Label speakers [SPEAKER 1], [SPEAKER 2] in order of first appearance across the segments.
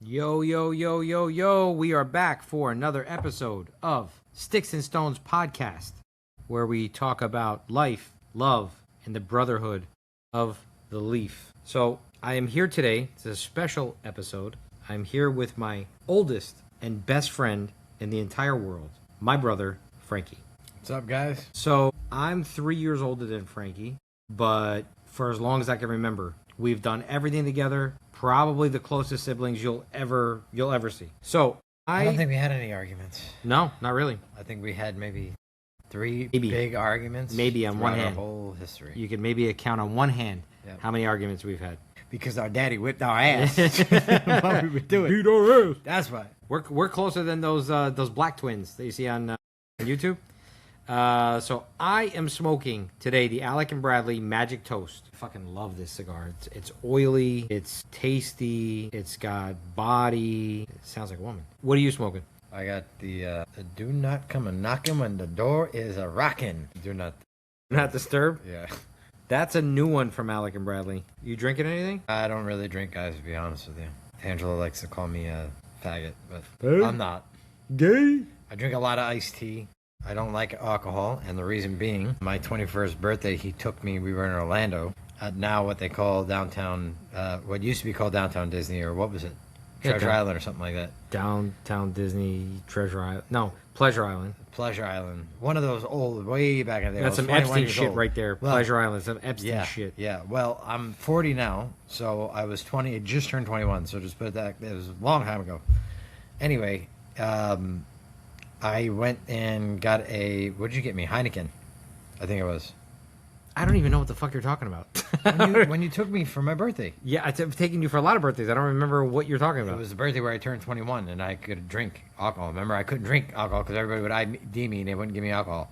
[SPEAKER 1] Yo, yo, yo, yo, yo. We are back for another episode of Sticks and Stones podcast, where we talk about life, love, and the brotherhood of the leaf. So I am here today. It's a special episode. I'm here with my oldest and best friend in the entire world, my brother, Frankie.
[SPEAKER 2] What's up, guys?
[SPEAKER 1] So I'm 3 years older than Frankie, but for as long as I can remember, we've done everything together. Probably the closest siblings you'll ever see. So
[SPEAKER 2] I don't think we had any arguments.
[SPEAKER 1] No, not really.
[SPEAKER 2] I think we had maybe three big arguments.
[SPEAKER 1] Maybe on one hand.
[SPEAKER 2] Our whole history.
[SPEAKER 1] You could maybe count on one hand how many arguments we've had.
[SPEAKER 2] Because our daddy whipped our ass while we were doing it.
[SPEAKER 1] Beat our ass.
[SPEAKER 2] That's why.
[SPEAKER 1] We're closer than those black twins that you see on YouTube. So I am smoking today the Alec and Bradley Magic Toast. I fucking love this cigar. It's oily, it's tasty, it's got body. It sounds like a woman. What are you smoking?
[SPEAKER 2] I got the do not come a knocking when the door is a rocking. Do not
[SPEAKER 1] disturb?
[SPEAKER 2] Yeah.
[SPEAKER 1] That's a new one from Alec and Bradley. You drinking anything?
[SPEAKER 2] I don't really drink, guys, to be honest with you. Angela likes to call me a faggot, but
[SPEAKER 1] hey.
[SPEAKER 2] I'm not.
[SPEAKER 1] Gay?
[SPEAKER 2] I drink a lot of iced tea. I don't like alcohol, and the reason being, my 21st birthday, he took me, we were in Orlando, at now what they call downtown, what used to be called downtown Disney, or what was it? Treasure Island or something like that.
[SPEAKER 1] Downtown Disney, Treasure Island. No, Pleasure Island.
[SPEAKER 2] Pleasure Island. One of those old, way back in the day.
[SPEAKER 1] That's some Epstein shit right there. Well, Pleasure Island, some Epstein shit.
[SPEAKER 2] Yeah, well, I'm 40 now, so I was 20, I just turned 21, so just put it that, it was a long time ago. Anyway, I went and got what did you get me? Heineken, I think it was.
[SPEAKER 1] I don't even know what the fuck you're talking about.
[SPEAKER 2] when you took me for my birthday.
[SPEAKER 1] Yeah, I've taken you for a lot of birthdays. I don't remember what you're talking about.
[SPEAKER 2] It was the birthday where I turned 21 and I could drink alcohol. Remember, I couldn't drink alcohol because everybody would ID me and they wouldn't give me alcohol.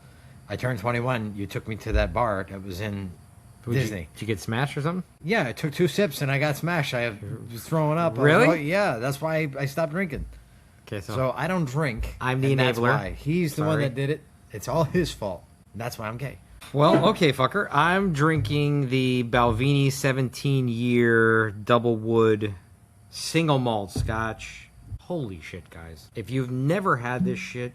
[SPEAKER 2] I turned 21. You took me to that bar that was in Disney.
[SPEAKER 1] Did you get smashed or something?
[SPEAKER 2] Yeah, I took 2 sips and I got smashed. I was throwing up.
[SPEAKER 1] Really?
[SPEAKER 2] Yeah, that's why I stopped drinking.
[SPEAKER 1] Okay,
[SPEAKER 2] so I don't drink.
[SPEAKER 1] I'm the enabler.
[SPEAKER 2] That's why. He's the one that did it. It's all his fault. That's why I'm gay.
[SPEAKER 1] Well, okay, fucker. I'm drinking the Balvenie 17-year double wood single malt scotch. Holy shit, guys. If you've never had this shit,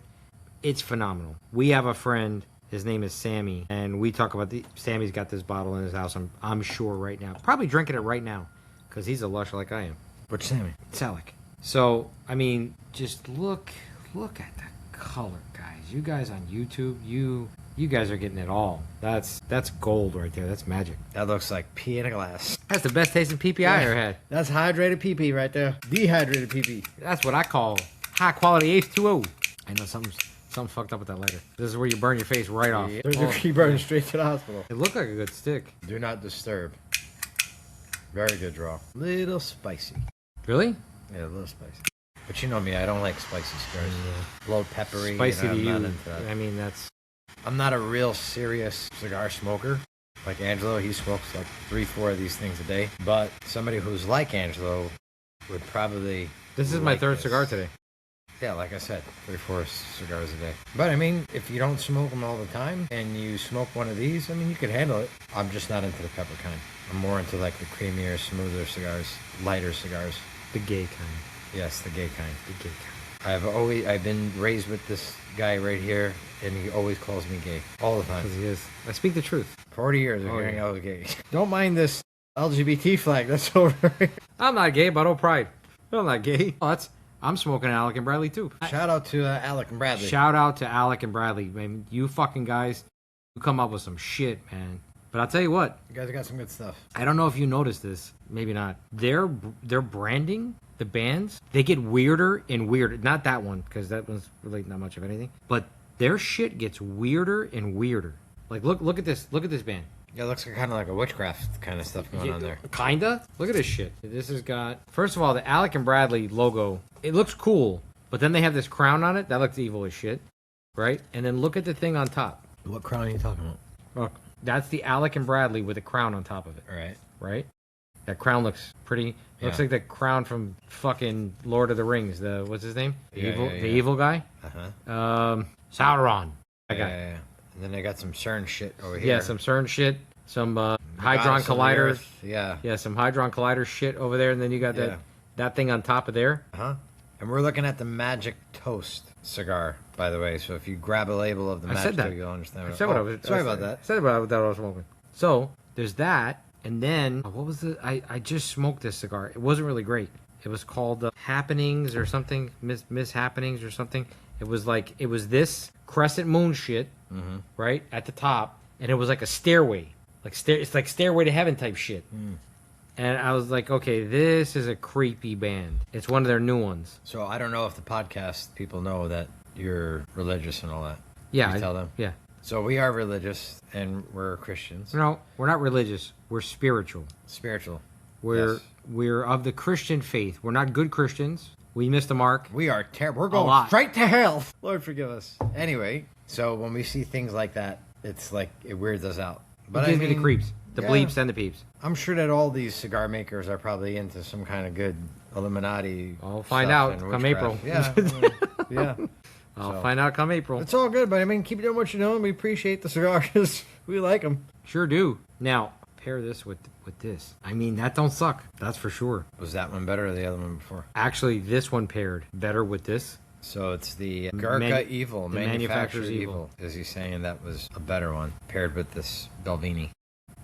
[SPEAKER 1] it's phenomenal. We have a friend. His name is Sammy, and we talk about Sammy's got this bottle in his house, I'm sure right now. Probably drinking it right now, because he's a lush like I am.
[SPEAKER 2] Which Sammy?
[SPEAKER 1] It's Alec. So, I mean, just look at the color, guys. You guys on YouTube, you guys are getting it all. That's gold right there. That's magic.
[SPEAKER 2] That looks like pee in a glass.
[SPEAKER 1] That's the best tasting PP I ever had.
[SPEAKER 2] That's hydrated PP right there. Dehydrated PP.
[SPEAKER 1] That's what I call high quality H2O. I know something fucked up with that lighter. This is where you burn your face right off.
[SPEAKER 2] Yeah. You burn straight to the hospital.
[SPEAKER 1] It looked like a good stick.
[SPEAKER 2] Do not disturb. Very good draw. Little spicy.
[SPEAKER 1] Really?
[SPEAKER 2] Yeah, a little spicy. But you know me, I don't like spicy cigars. A little peppery.
[SPEAKER 1] Spicy to you.
[SPEAKER 2] I
[SPEAKER 1] mean, that's...
[SPEAKER 2] I'm not a real serious cigar smoker. Like Angelo, he smokes like 3-4 of these things a day. But somebody who's like Angelo would probably...
[SPEAKER 1] This is my third cigar today.
[SPEAKER 2] Yeah, like I said, 3-4 cigars a day. But I mean, if you don't smoke them all the time and you smoke one of these, I mean, you could handle it. I'm just not into the pepper kind. I'm more into like the creamier, smoother cigars, lighter cigars.
[SPEAKER 1] The gay kind.
[SPEAKER 2] Yes, the gay kind.
[SPEAKER 1] The gay kind.
[SPEAKER 2] I've been raised with this guy right here, and he always calls me gay all the time.
[SPEAKER 1] Because he is. I speak the truth.
[SPEAKER 2] 40 years of hearing I was gay. Don't mind this LGBT flag that's over here.
[SPEAKER 1] I'm not gay, but oh pride. I'm not gay. Oh, I'm smoking Alec and Bradley too.
[SPEAKER 2] Shout out to Alec and Bradley.
[SPEAKER 1] Shout out to Alec and Bradley, man. You fucking guys, you come up with some shit, man. But I'll tell you what.
[SPEAKER 2] You guys got some good stuff.
[SPEAKER 1] I don't know if you noticed this. Maybe not. Their branding, the bands, they get weirder and weirder. Not that one, because that one's really not much of anything. But their shit gets weirder and weirder. Like, look at this. Look at this band.
[SPEAKER 2] Yeah, it looks kind of like a witchcraft kind of stuff going on there.
[SPEAKER 1] Kinda. Look at this shit. This has got... First of all, the Alec and Bradley logo, it looks cool. But then they have this crown on it. That looks evil as shit. Right? And then look at the thing on top.
[SPEAKER 2] What crown are you talking about?
[SPEAKER 1] Look. That's the Alec and Bradley with a crown on top of it. Right? That crown looks pretty... Looks like the crown from fucking Lord of the Rings. What's his name? The evil guy?
[SPEAKER 2] Uh-huh.
[SPEAKER 1] Sauron. That guy.
[SPEAKER 2] Yeah. And then they got some CERN shit over here.
[SPEAKER 1] Yeah, some CERN shit. Some Hadron Collider.
[SPEAKER 2] Yeah.
[SPEAKER 1] Yeah, some Hadron Collider shit over there. And then you got that That thing on top of there.
[SPEAKER 2] Uh-huh. And we're looking at the Magic Toast cigar, by the way. So if you grab a label of the Magic
[SPEAKER 1] said that.
[SPEAKER 2] Toast, you'll understand.
[SPEAKER 1] I said what I was.
[SPEAKER 2] Sorry about that.
[SPEAKER 1] I said what I was smoking. So there's that, and then what was the? I just smoked this cigar. It wasn't really great. It was called Happenings or something, Miss Happenings or something. It was this crescent moon shit, right at the top, and it was like a stairway, it's like Stairway to Heaven type shit. And I was like, okay, this is a creepy band. It's one of their new ones.
[SPEAKER 2] So I don't know if the podcast people know that you're religious and all that.
[SPEAKER 1] Yeah,
[SPEAKER 2] You tell them.
[SPEAKER 1] Yeah.
[SPEAKER 2] So we are religious and we're Christians.
[SPEAKER 1] No, we're not religious. We're spiritual.
[SPEAKER 2] Spiritual.
[SPEAKER 1] We're of the Christian faith. We're not good Christians. We missed the mark.
[SPEAKER 2] We are terrible. We're
[SPEAKER 1] A
[SPEAKER 2] going
[SPEAKER 1] lot.
[SPEAKER 2] straight to hell. Lord forgive us. Anyway, so when we see things like that, it's like it weirds us out.
[SPEAKER 1] But it gives me the creeps, the bleeps, and the peeps.
[SPEAKER 2] I'm sure that all these cigar makers are probably into some kind of good Illuminati.
[SPEAKER 1] I'll find
[SPEAKER 2] stuff
[SPEAKER 1] out
[SPEAKER 2] and
[SPEAKER 1] come
[SPEAKER 2] witchcraft.
[SPEAKER 1] April.
[SPEAKER 2] Yeah.
[SPEAKER 1] I'll find out come April.
[SPEAKER 2] It's all good, but I mean, keep doing what you're doing. We appreciate the cigars. We like them.
[SPEAKER 1] Sure do. Now pair this with this. I mean, that don't suck. That's for sure.
[SPEAKER 2] Was that one better or the other one before?
[SPEAKER 1] Actually, this one paired better with this.
[SPEAKER 2] So it's the Gurkha Evil,
[SPEAKER 1] the
[SPEAKER 2] Manufacturer's
[SPEAKER 1] Manufacturer's
[SPEAKER 2] Evil. Is he saying that was a better one paired with this Belvini?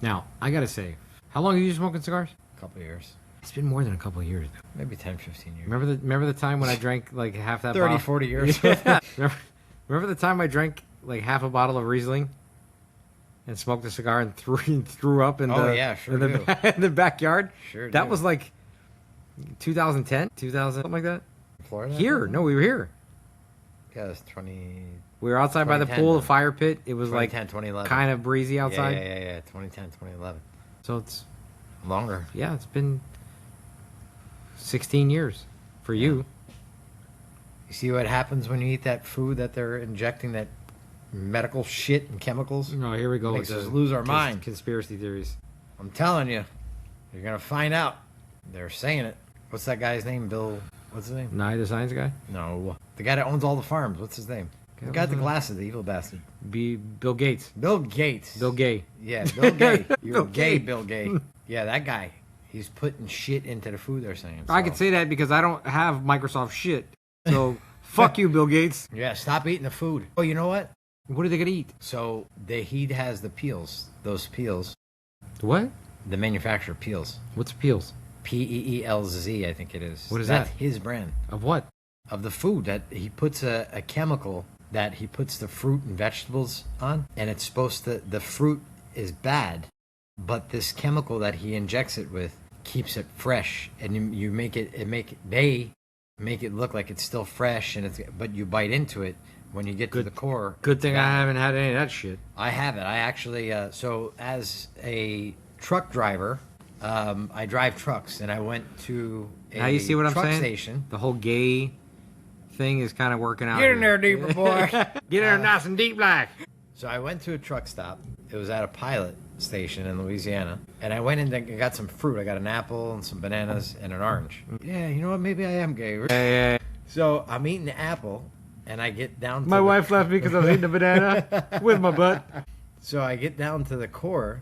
[SPEAKER 1] Now I gotta say, how long have you smoking cigars?
[SPEAKER 2] A couple of years.
[SPEAKER 1] It's been more than a couple of years.
[SPEAKER 2] Maybe 10, 15 years.
[SPEAKER 1] Remember the time when I drank like half that
[SPEAKER 2] 30,
[SPEAKER 1] bottle?
[SPEAKER 2] 40 years.
[SPEAKER 1] Yeah. Remember the time I drank like half a bottle of Riesling and smoked a cigar and threw up in the backyard?
[SPEAKER 2] Sure
[SPEAKER 1] That
[SPEAKER 2] do.
[SPEAKER 1] was like 2010, 2000, something like that.
[SPEAKER 2] Florida?
[SPEAKER 1] Here, no, we were here.
[SPEAKER 2] Yeah, it's 20...
[SPEAKER 1] We were outside by the
[SPEAKER 2] 2010,
[SPEAKER 1] pool,
[SPEAKER 2] then.
[SPEAKER 1] the fire pit. It was like
[SPEAKER 2] 2010, 2011.
[SPEAKER 1] kind of breezy outside.
[SPEAKER 2] Yeah. 2010, 2011.
[SPEAKER 1] So it's
[SPEAKER 2] Longer.
[SPEAKER 1] yeah, it's been 16 years for you.
[SPEAKER 2] You see what happens when you eat that food that they're injecting that medical shit and chemicals?
[SPEAKER 1] No, here we go.
[SPEAKER 2] Makes
[SPEAKER 1] with
[SPEAKER 2] us
[SPEAKER 1] the
[SPEAKER 2] lose our mind.
[SPEAKER 1] Conspiracy theories.
[SPEAKER 2] I'm telling you, you're going to find out. They're saying it. What's that guy's name? What's his name?
[SPEAKER 1] Nye, the science guy.
[SPEAKER 2] No. The guy that owns all the farms. What's his name? The guy with the glasses, the evil bastard.
[SPEAKER 1] Bill Gates.
[SPEAKER 2] Bill Gates.
[SPEAKER 1] Bill Gay.
[SPEAKER 2] Yeah, Bill Gay. You're
[SPEAKER 1] Bill
[SPEAKER 2] gay,
[SPEAKER 1] Gay.
[SPEAKER 2] Bill Gay. Yeah, that guy. He's putting shit into the food they're saying.
[SPEAKER 1] I could say that because I don't have Microsoft shit. So fuck you, Bill Gates.
[SPEAKER 2] Yeah, stop eating the food. Oh, you know what?
[SPEAKER 1] What are they gonna eat?
[SPEAKER 2] So he has the peels. Those peels.
[SPEAKER 1] What?
[SPEAKER 2] The manufacturer peels.
[SPEAKER 1] What's peels?
[SPEAKER 2] Peelz, I think it is.
[SPEAKER 1] What is
[SPEAKER 2] That's
[SPEAKER 1] that?
[SPEAKER 2] his brand.
[SPEAKER 1] Of what?
[SPEAKER 2] Of the food that he puts a chemical that he puts the fruit and vegetables on, and it's supposed to, the fruit is bad, but this chemical that he injects it with keeps it fresh, and they make it look like it's still fresh, but you bite into it when you get to the core.
[SPEAKER 1] Good thing I haven't had any of that shit.
[SPEAKER 2] I haven't. I actually, so as a truck driver, I drive trucks, and I went to a
[SPEAKER 1] Now you see what I'm
[SPEAKER 2] truck
[SPEAKER 1] saying?
[SPEAKER 2] station.
[SPEAKER 1] The whole gay thing is kind of working out.
[SPEAKER 2] Get in
[SPEAKER 1] here.
[SPEAKER 2] there, deeper boy.
[SPEAKER 1] Get in there nice and deep black.
[SPEAKER 2] So I went to a truck stop. It was at a pilot station in Louisiana. And I went in and got some fruit. I got an apple and some bananas and an orange. Yeah, you know what? Maybe I am gay.
[SPEAKER 1] Yeah.
[SPEAKER 2] So I'm eating the apple, and I get down to
[SPEAKER 1] My wife left me because I was eating a banana with my butt.
[SPEAKER 2] So I get down to the core,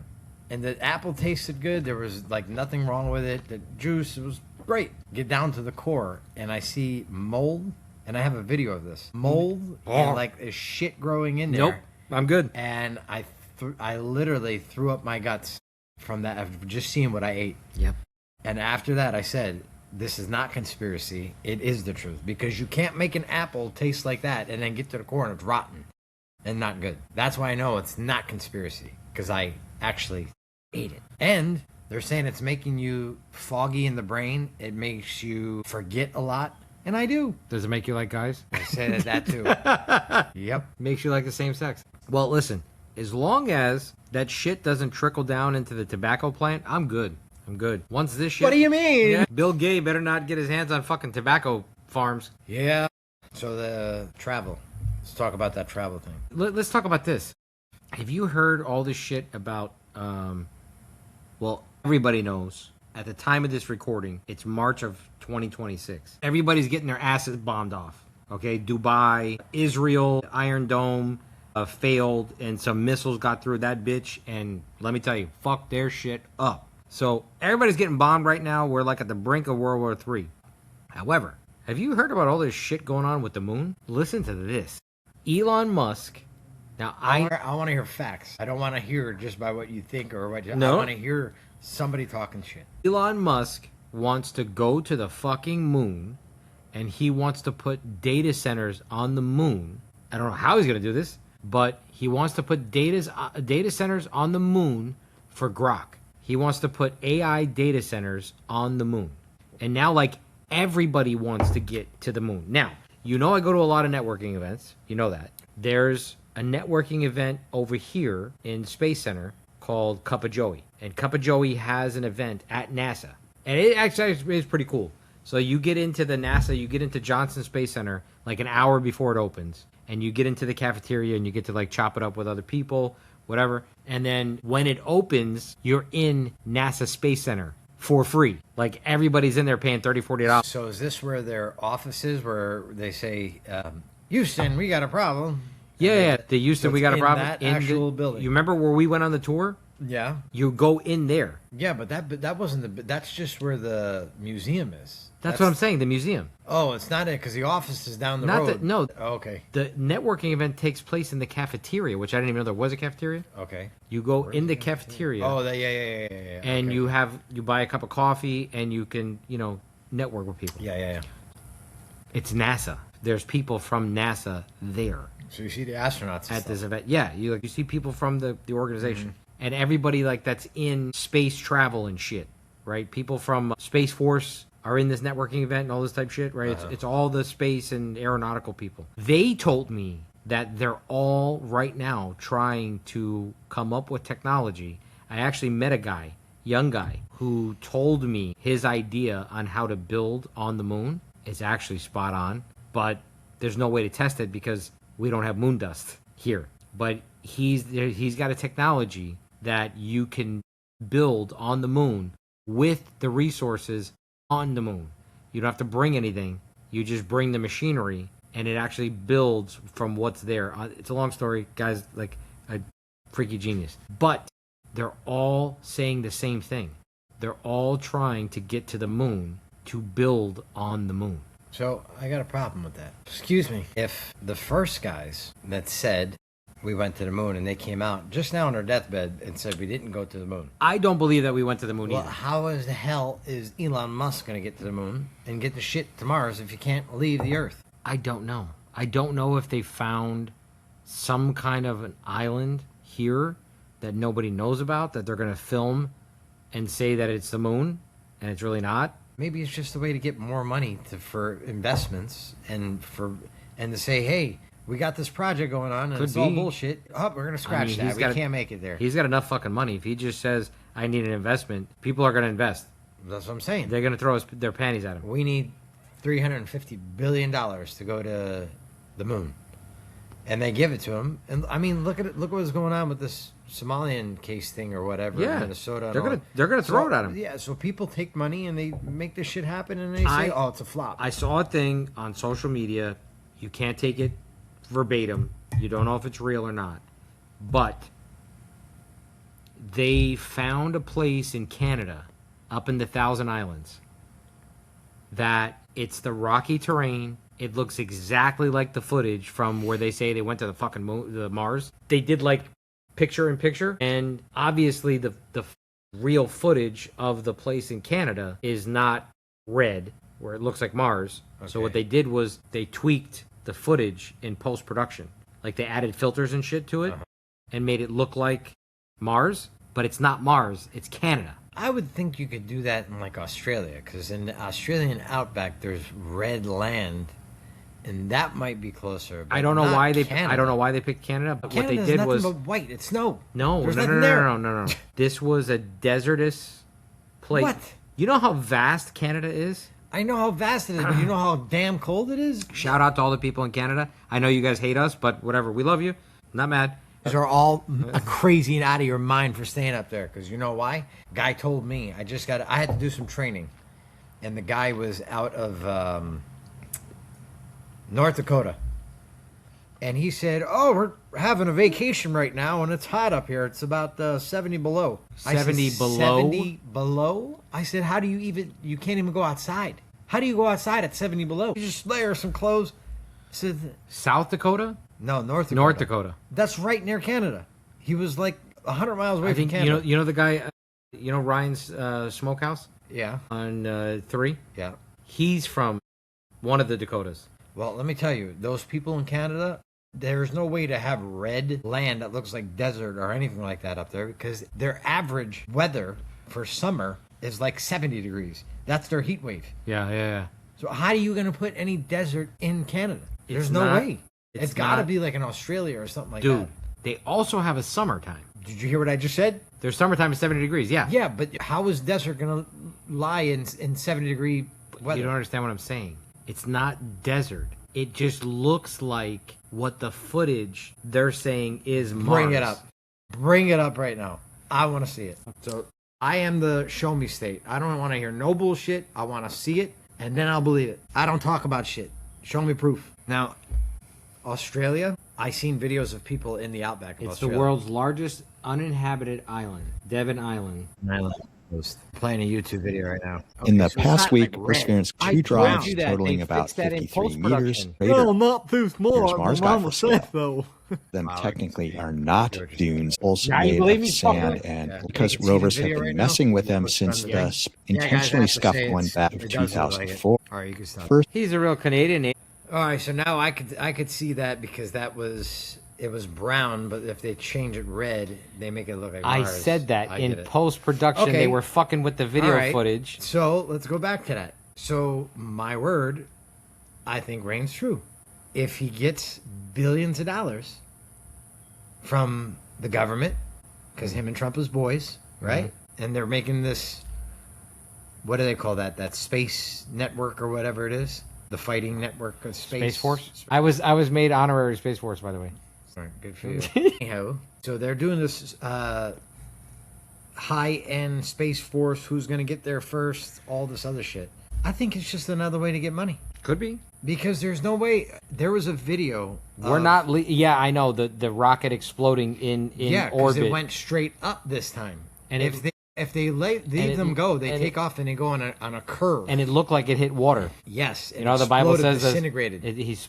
[SPEAKER 2] and the apple tasted good. There was like nothing wrong with it. The juice, it was great. Get down to the core, and I see mold, and I have a video of this. Mold and like a shit growing in there.
[SPEAKER 1] Nope, I'm good.
[SPEAKER 2] And I literally threw up my guts from that, of just seeing what I ate.
[SPEAKER 1] Yep.
[SPEAKER 2] And after that, I said, this is not conspiracy. It is the truth. Because you can't make an apple taste like that and then get to the core and it's rotten and not good. That's why I know it's not conspiracy. Because I actually ate it. And they're saying it's making you foggy in the brain. It makes you forget a lot. And I do.
[SPEAKER 1] Does it make you like guys?
[SPEAKER 2] I say that too. Yep.
[SPEAKER 1] Makes you like the same sex. Well, listen. As long as that shit doesn't trickle down into the tobacco plant, I'm good. I'm good. Once this shit...
[SPEAKER 2] What do you mean?
[SPEAKER 1] Yeah, Bill Gay better not get his hands on fucking tobacco farms.
[SPEAKER 2] Yeah. So the travel. Let's talk about that travel thing.
[SPEAKER 1] Let's talk about this. Have you heard all this shit about... well, everybody knows. At the time of this recording, it's March of 2026. Everybody's getting their asses bombed off. Okay? Dubai, Israel, Iron Dome... failed, and some missiles got through that bitch, and let me tell you, fuck their shit up. So everybody's getting bombed right now. We're like at the brink of World War III. However, have you heard about all this shit going on with the moon? Listen to this. Elon Musk. Now,
[SPEAKER 2] I want to hear facts. I don't want to hear just by what you think or what you...
[SPEAKER 1] No.
[SPEAKER 2] I want to hear somebody talking shit.
[SPEAKER 1] Elon Musk wants to go to the fucking moon, and he wants to put data centers on the moon. I don't know how he's going to do this, but he wants to put data centers on the moon for Grok. He wants to put AI data centers on the moon. And now, like, everybody wants to get to the moon. Now, you know I go to a lot of networking events. You know that. There's a networking event over here in Space Center called Cup of Joey. And Cup of Joey has an event at NASA. And it actually is pretty cool. So you get into the NASA, you get into Johnson Space Center like an hour before it opens. And you get into the cafeteria and you get to like chop it up with other people, whatever. And then when it opens, you're in NASA Space Center for free. Like everybody's in there paying $30, $40.
[SPEAKER 2] So is this where their office is, where they say, Houston, we got a problem?
[SPEAKER 1] Yeah, the Houston,
[SPEAKER 2] so
[SPEAKER 1] we got a
[SPEAKER 2] in
[SPEAKER 1] problem.
[SPEAKER 2] that actual building.
[SPEAKER 1] You remember where we went on the tour?
[SPEAKER 2] Yeah.
[SPEAKER 1] You go in there.
[SPEAKER 2] Yeah, but that wasn't the... That's just where the museum is.
[SPEAKER 1] That's what I'm saying, the museum.
[SPEAKER 2] Oh, it's not it, because the office is down the road.
[SPEAKER 1] No.
[SPEAKER 2] Oh, okay.
[SPEAKER 1] The networking event takes place in the cafeteria, which I didn't even know there was a cafeteria.
[SPEAKER 2] Okay.
[SPEAKER 1] You go in the cafeteria.
[SPEAKER 2] Oh, yeah.
[SPEAKER 1] And
[SPEAKER 2] okay.
[SPEAKER 1] you buy a cup of coffee and you can, network with people.
[SPEAKER 2] Yeah.
[SPEAKER 1] It's NASA. There's people from NASA there.
[SPEAKER 2] So you see the astronauts
[SPEAKER 1] at this event. Yeah, you see people from the organization. Mm-hmm. And everybody like that's in space travel and shit, right? People from Space Force are in this networking event and all this type shit, right? It's all the space and aeronautical people. They told me that they're all right now trying to come up with technology. I actually met a guy, young guy, who told me his idea on how to build on the moon is actually spot on, but there's no way to test it because we don't have moon dust here. But he's got a technology that you can build on the moon with the resources on the moon. You don't have to bring anything. You just bring the machinery, and it actually builds from what's there. It's a long story, guys, like a freaky genius. But they're all saying the same thing. They're all trying to get to the moon to build on the moon.
[SPEAKER 2] So I got a problem with that. Excuse me. If the first guys that said we went to the moon and they came out just now on their deathbed and said we didn't go to the moon.
[SPEAKER 1] I don't believe that we went to the moon either.
[SPEAKER 2] How is the hell is Elon Musk going to get to the moon and get the shit to Mars if you can't leave the Earth?
[SPEAKER 1] I don't know. I don't know if they found some kind of an island here that nobody knows about that they're going to film and say that it's the moon and it's really not.
[SPEAKER 2] Maybe it's just a way to get more money for investments and to say, hey, we got this project going on and it's all bullshit. Oh, we're going to scratch that. We can't make it there.
[SPEAKER 1] He's got enough fucking money. If he just says, I need an investment, people are going to invest.
[SPEAKER 2] That's what I'm saying.
[SPEAKER 1] They're going to throw their panties at him.
[SPEAKER 2] We need $350 billion to go to the moon. And they give it to him. And I mean, look what was going on with this Somalian case thing or whatever in Minnesota.
[SPEAKER 1] They're gonna throw it at him.
[SPEAKER 2] Yeah, so people take money and they make this shit happen and they say, oh, it's a flop.
[SPEAKER 1] I saw a thing on social media. You can't take it verbatim. You don't know if it's real or not. But they found a place in Canada, up in the Thousand Islands, that it's the rocky terrain. It looks exactly like the footage from where they say they went to the fucking the Mars. They did like picture in picture, and obviously the real footage of the place in Canada is not red, where it looks like Mars. Okay. So what they did was they tweaked the footage in post-production. Like they added filters and shit to it and made it look like Mars, but it's not Mars, it's Canada.
[SPEAKER 2] I would think you could do that in like Australia, because in the Australian outback there's red land. And that might be closer. But
[SPEAKER 1] I don't know why they.
[SPEAKER 2] Canada.
[SPEAKER 1] I don't know why they picked Canada. But
[SPEAKER 2] Canada's
[SPEAKER 1] what they did was
[SPEAKER 2] nothing but white. It's snow.
[SPEAKER 1] No. This was a desertous place.
[SPEAKER 2] What?
[SPEAKER 1] You know how vast Canada is?
[SPEAKER 2] I know how vast it is, but you know how damn cold it is.
[SPEAKER 1] Shout out to all the people in Canada. I know you guys hate us, but whatever. We love you. Not mad.
[SPEAKER 2] These are all crazy and out of your mind for staying up there. Because you know why? Guy told me I had to do some training, and the guy was out of. North Dakota. And he said, oh, we're having a vacation right now, and it's hot up here. It's about 70 below.
[SPEAKER 1] 70 below?
[SPEAKER 2] 70 below? I said, how do you can't even go outside. How do you go outside at 70 below? You just layer some clothes.
[SPEAKER 1] South Dakota?
[SPEAKER 2] No, North Dakota.
[SPEAKER 1] North Dakota.
[SPEAKER 2] That's right near Canada. He was like 100 miles away
[SPEAKER 1] I think
[SPEAKER 2] from Canada.
[SPEAKER 1] you know the guy, Ryan's Smokehouse
[SPEAKER 2] Yeah.
[SPEAKER 1] on 3.
[SPEAKER 2] Yeah.
[SPEAKER 1] He's from one of the Dakotas.
[SPEAKER 2] Well, let me tell you, those people in Canada, there's no way to have red land that looks like desert or anything like that up there because their average weather for summer is like 70 degrees. That's their heat wave.
[SPEAKER 1] Yeah.
[SPEAKER 2] So how are you going to put any desert in Canada? There's
[SPEAKER 1] It's
[SPEAKER 2] no
[SPEAKER 1] not-
[SPEAKER 2] way.
[SPEAKER 1] it's
[SPEAKER 2] It's got to
[SPEAKER 1] not-
[SPEAKER 2] be like in Australia or something like
[SPEAKER 1] Dude,
[SPEAKER 2] that.
[SPEAKER 1] they also have a summertime.
[SPEAKER 2] Did you hear what I just said?
[SPEAKER 1] Their summertime is 70 degrees, yeah.
[SPEAKER 2] Yeah, but how is desert going to lie in 70-degree weather?
[SPEAKER 1] You don't understand what I'm saying. It's not desert. It just looks like what the footage they're saying is Mars.
[SPEAKER 2] Bring it up. Bring it up right now. I want to see it. So I am the show me state. I don't want to hear no bullshit. I want to see it, and then I'll believe it. I don't talk about shit. Show me proof. Now, Australia, I seen videos of people in the outback of
[SPEAKER 1] It's
[SPEAKER 2] Australia.
[SPEAKER 1] the world's largest uninhabited island, Devon Island.
[SPEAKER 2] Playing a YouTube video right now.
[SPEAKER 3] In the
[SPEAKER 2] Okay, so it's
[SPEAKER 3] past
[SPEAKER 2] not
[SPEAKER 3] week,
[SPEAKER 2] like
[SPEAKER 3] we
[SPEAKER 2] red.
[SPEAKER 3] experienced
[SPEAKER 2] I
[SPEAKER 3] two
[SPEAKER 2] told
[SPEAKER 3] drops
[SPEAKER 2] you that.
[SPEAKER 3] totaling
[SPEAKER 2] They
[SPEAKER 3] about
[SPEAKER 2] fixed that in
[SPEAKER 3] 53 meters.
[SPEAKER 2] post-production.
[SPEAKER 3] Later,
[SPEAKER 2] not too smart.
[SPEAKER 3] here's Mars guy for scale.
[SPEAKER 2] though.
[SPEAKER 3] them
[SPEAKER 2] Wow,
[SPEAKER 3] technically
[SPEAKER 2] I
[SPEAKER 3] are
[SPEAKER 2] can see.
[SPEAKER 3] not
[SPEAKER 2] I see what you're
[SPEAKER 3] dunes, also
[SPEAKER 1] Now you
[SPEAKER 3] made
[SPEAKER 1] believe
[SPEAKER 3] of
[SPEAKER 1] me,
[SPEAKER 3] sand,
[SPEAKER 1] fucker?
[SPEAKER 3] and
[SPEAKER 2] Yeah.
[SPEAKER 3] because
[SPEAKER 2] You can see the
[SPEAKER 3] rovers have
[SPEAKER 2] video
[SPEAKER 3] been
[SPEAKER 2] right now?
[SPEAKER 3] messing with them
[SPEAKER 2] What's
[SPEAKER 3] since
[SPEAKER 2] done
[SPEAKER 3] the
[SPEAKER 2] there?
[SPEAKER 3] intentionally
[SPEAKER 2] I
[SPEAKER 3] scuffed
[SPEAKER 2] have to say
[SPEAKER 3] one
[SPEAKER 2] it's-
[SPEAKER 3] back of
[SPEAKER 2] it does look like it.
[SPEAKER 3] 2004.
[SPEAKER 2] All right, you can stop.
[SPEAKER 3] First,
[SPEAKER 1] He's a real Canadian.
[SPEAKER 2] All right, so now I could see that because it was brown, but if they change it red, they make it look like
[SPEAKER 1] I
[SPEAKER 2] Mars.
[SPEAKER 1] said that
[SPEAKER 2] I
[SPEAKER 1] in
[SPEAKER 2] get it.
[SPEAKER 1] post-production.
[SPEAKER 2] Okay.
[SPEAKER 1] They were fucking with the video
[SPEAKER 2] All right.
[SPEAKER 1] footage.
[SPEAKER 2] So let's go back to that. So my word, I think reigns true. If he gets billions of dollars from the government, because him and Trump is boys, right? And they're making this, what do they call that? That space network or whatever it is, the fighting network of
[SPEAKER 1] Space Force. I was made honorary Space Force, by the way.
[SPEAKER 2] All right, good for you. Anyhow, so they're doing this high-end Space Force. Who's going to get there first? All this other shit. I think it's just another way to get money.
[SPEAKER 1] Could be.
[SPEAKER 2] Because there's no way. There was a video.
[SPEAKER 1] We're not. Yeah, I know the rocket exploding in
[SPEAKER 2] Yeah, because
[SPEAKER 1] orbit.
[SPEAKER 2] it went straight up this time.
[SPEAKER 1] And
[SPEAKER 2] And if they leave
[SPEAKER 1] it-
[SPEAKER 2] them go, they
[SPEAKER 1] and
[SPEAKER 2] take off and they go on a curve.
[SPEAKER 1] and it looked like it hit water.
[SPEAKER 2] yes,
[SPEAKER 1] You know, the Bible says that
[SPEAKER 2] disintegrated.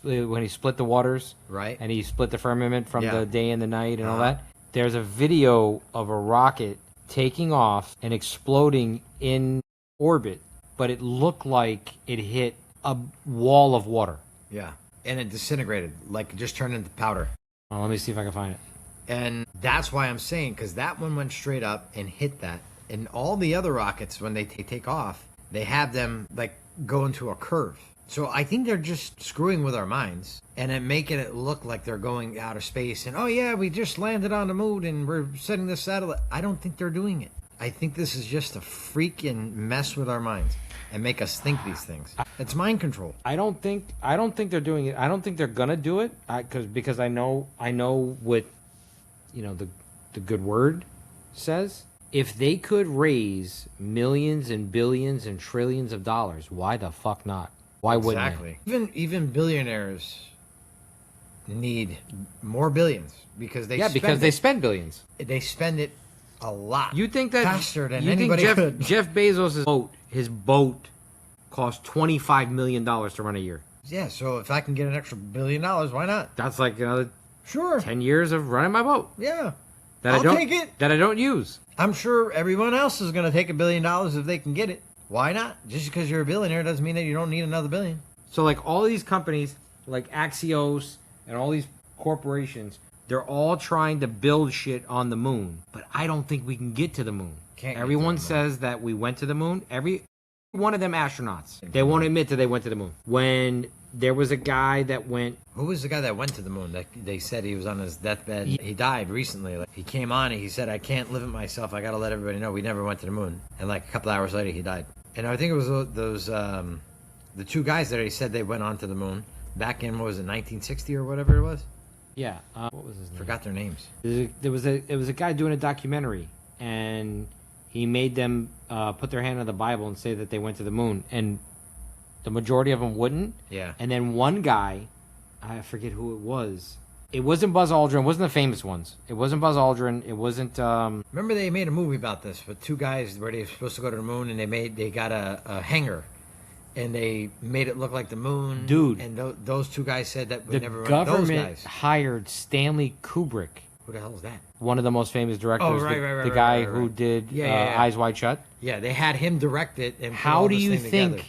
[SPEAKER 1] when he split the waters,
[SPEAKER 2] Right.
[SPEAKER 1] and he split the firmament from
[SPEAKER 2] Yeah.
[SPEAKER 1] the day and the night and all
[SPEAKER 2] Uh-huh.
[SPEAKER 1] that. There's a video of a rocket taking off and exploding in orbit, but it looked like it hit a wall of water.
[SPEAKER 2] Yeah, and it disintegrated, like it just turned into powder.
[SPEAKER 1] Well, let me see if I can find it.
[SPEAKER 2] And that's why I'm saying, because that one went straight up and hit that. And all the other rockets, when they take off, they have them like go into a curve. So I think they're just screwing with our minds and then making it look like they're going out of space. And, oh, yeah, we just landed on the moon and we're setting this satellite. I don't think they're doing it. I think this is just a freaking mess with our minds and make us think these things. It's mind control.
[SPEAKER 1] I don't think they're doing it. I don't think they're gonna do it because I know what the good word says. If they could raise millions and billions and trillions of dollars, why the fuck not? Why wouldn't
[SPEAKER 2] Exactly. Even billionaires need more billions because they
[SPEAKER 1] because they spend billions.
[SPEAKER 2] they spend it a lot.
[SPEAKER 1] You think that
[SPEAKER 2] faster than
[SPEAKER 1] you
[SPEAKER 2] anybody
[SPEAKER 1] think
[SPEAKER 2] could.
[SPEAKER 1] Jeff Bezos' boat costs $25 million to run a year.
[SPEAKER 2] Yeah, so if I can get an extra $1 billion, why not?
[SPEAKER 1] That's like another
[SPEAKER 2] Sure.
[SPEAKER 1] 10 years of running my boat
[SPEAKER 2] Yeah.
[SPEAKER 1] that
[SPEAKER 2] I'll
[SPEAKER 1] I don't
[SPEAKER 2] take it.
[SPEAKER 1] that I don't use.
[SPEAKER 2] I'm sure everyone else is going to take $1 billion if they can get it. Why not? Just because you're a billionaire doesn't mean that you don't need another billion.
[SPEAKER 1] So like all these companies like Axios and all these corporations, they're all trying to build shit on the moon, but I don't think we can get to the moon.
[SPEAKER 2] Can't get to
[SPEAKER 1] Everyone
[SPEAKER 2] the moon.
[SPEAKER 1] says that we went to the moon. Every one of them astronauts, they won't admit that they went to the moon. When there was a guy that went,
[SPEAKER 2] Who was the guy that went to the moon? That they said he was on his deathbed. He died recently. Like, he came on and he said, "I can't live it myself. I got to let everybody know we never went to the moon." And like a couple hours later, he died. And I think it was those the two guys that he said they went on to the moon back in, what was it, 1960 or whatever it was?
[SPEAKER 1] yeah, what was his name?
[SPEAKER 2] Forgot their names.
[SPEAKER 1] There was a guy doing a documentary, and he made them put their hand on the Bible and say that they went to the moon, and the majority of them wouldn't.
[SPEAKER 2] Yeah.
[SPEAKER 1] And then one guy, I forget who it was. It wasn't Buzz Aldrin. It wasn't the famous ones. It wasn't Buzz Aldrin. It wasn't.
[SPEAKER 2] Remember they made a movie about this with two guys where they were supposed to go to the moon and they got a hangar and they made it look like the moon.
[SPEAKER 1] Dude.
[SPEAKER 2] And those two guys said that we
[SPEAKER 1] The
[SPEAKER 2] never
[SPEAKER 1] government
[SPEAKER 2] those guys.
[SPEAKER 1] hired Stanley Kubrick,
[SPEAKER 2] Who the hell is that?
[SPEAKER 1] one of the most famous directors.
[SPEAKER 2] Oh, right, right, right,
[SPEAKER 1] the
[SPEAKER 2] right,
[SPEAKER 1] guy
[SPEAKER 2] right, right.
[SPEAKER 1] who did
[SPEAKER 2] Yeah.
[SPEAKER 1] Eyes Wide Shut.
[SPEAKER 2] Yeah, they had him direct it. And put
[SPEAKER 1] How
[SPEAKER 2] all
[SPEAKER 1] do
[SPEAKER 2] this
[SPEAKER 1] you
[SPEAKER 2] thing
[SPEAKER 1] think
[SPEAKER 2] together.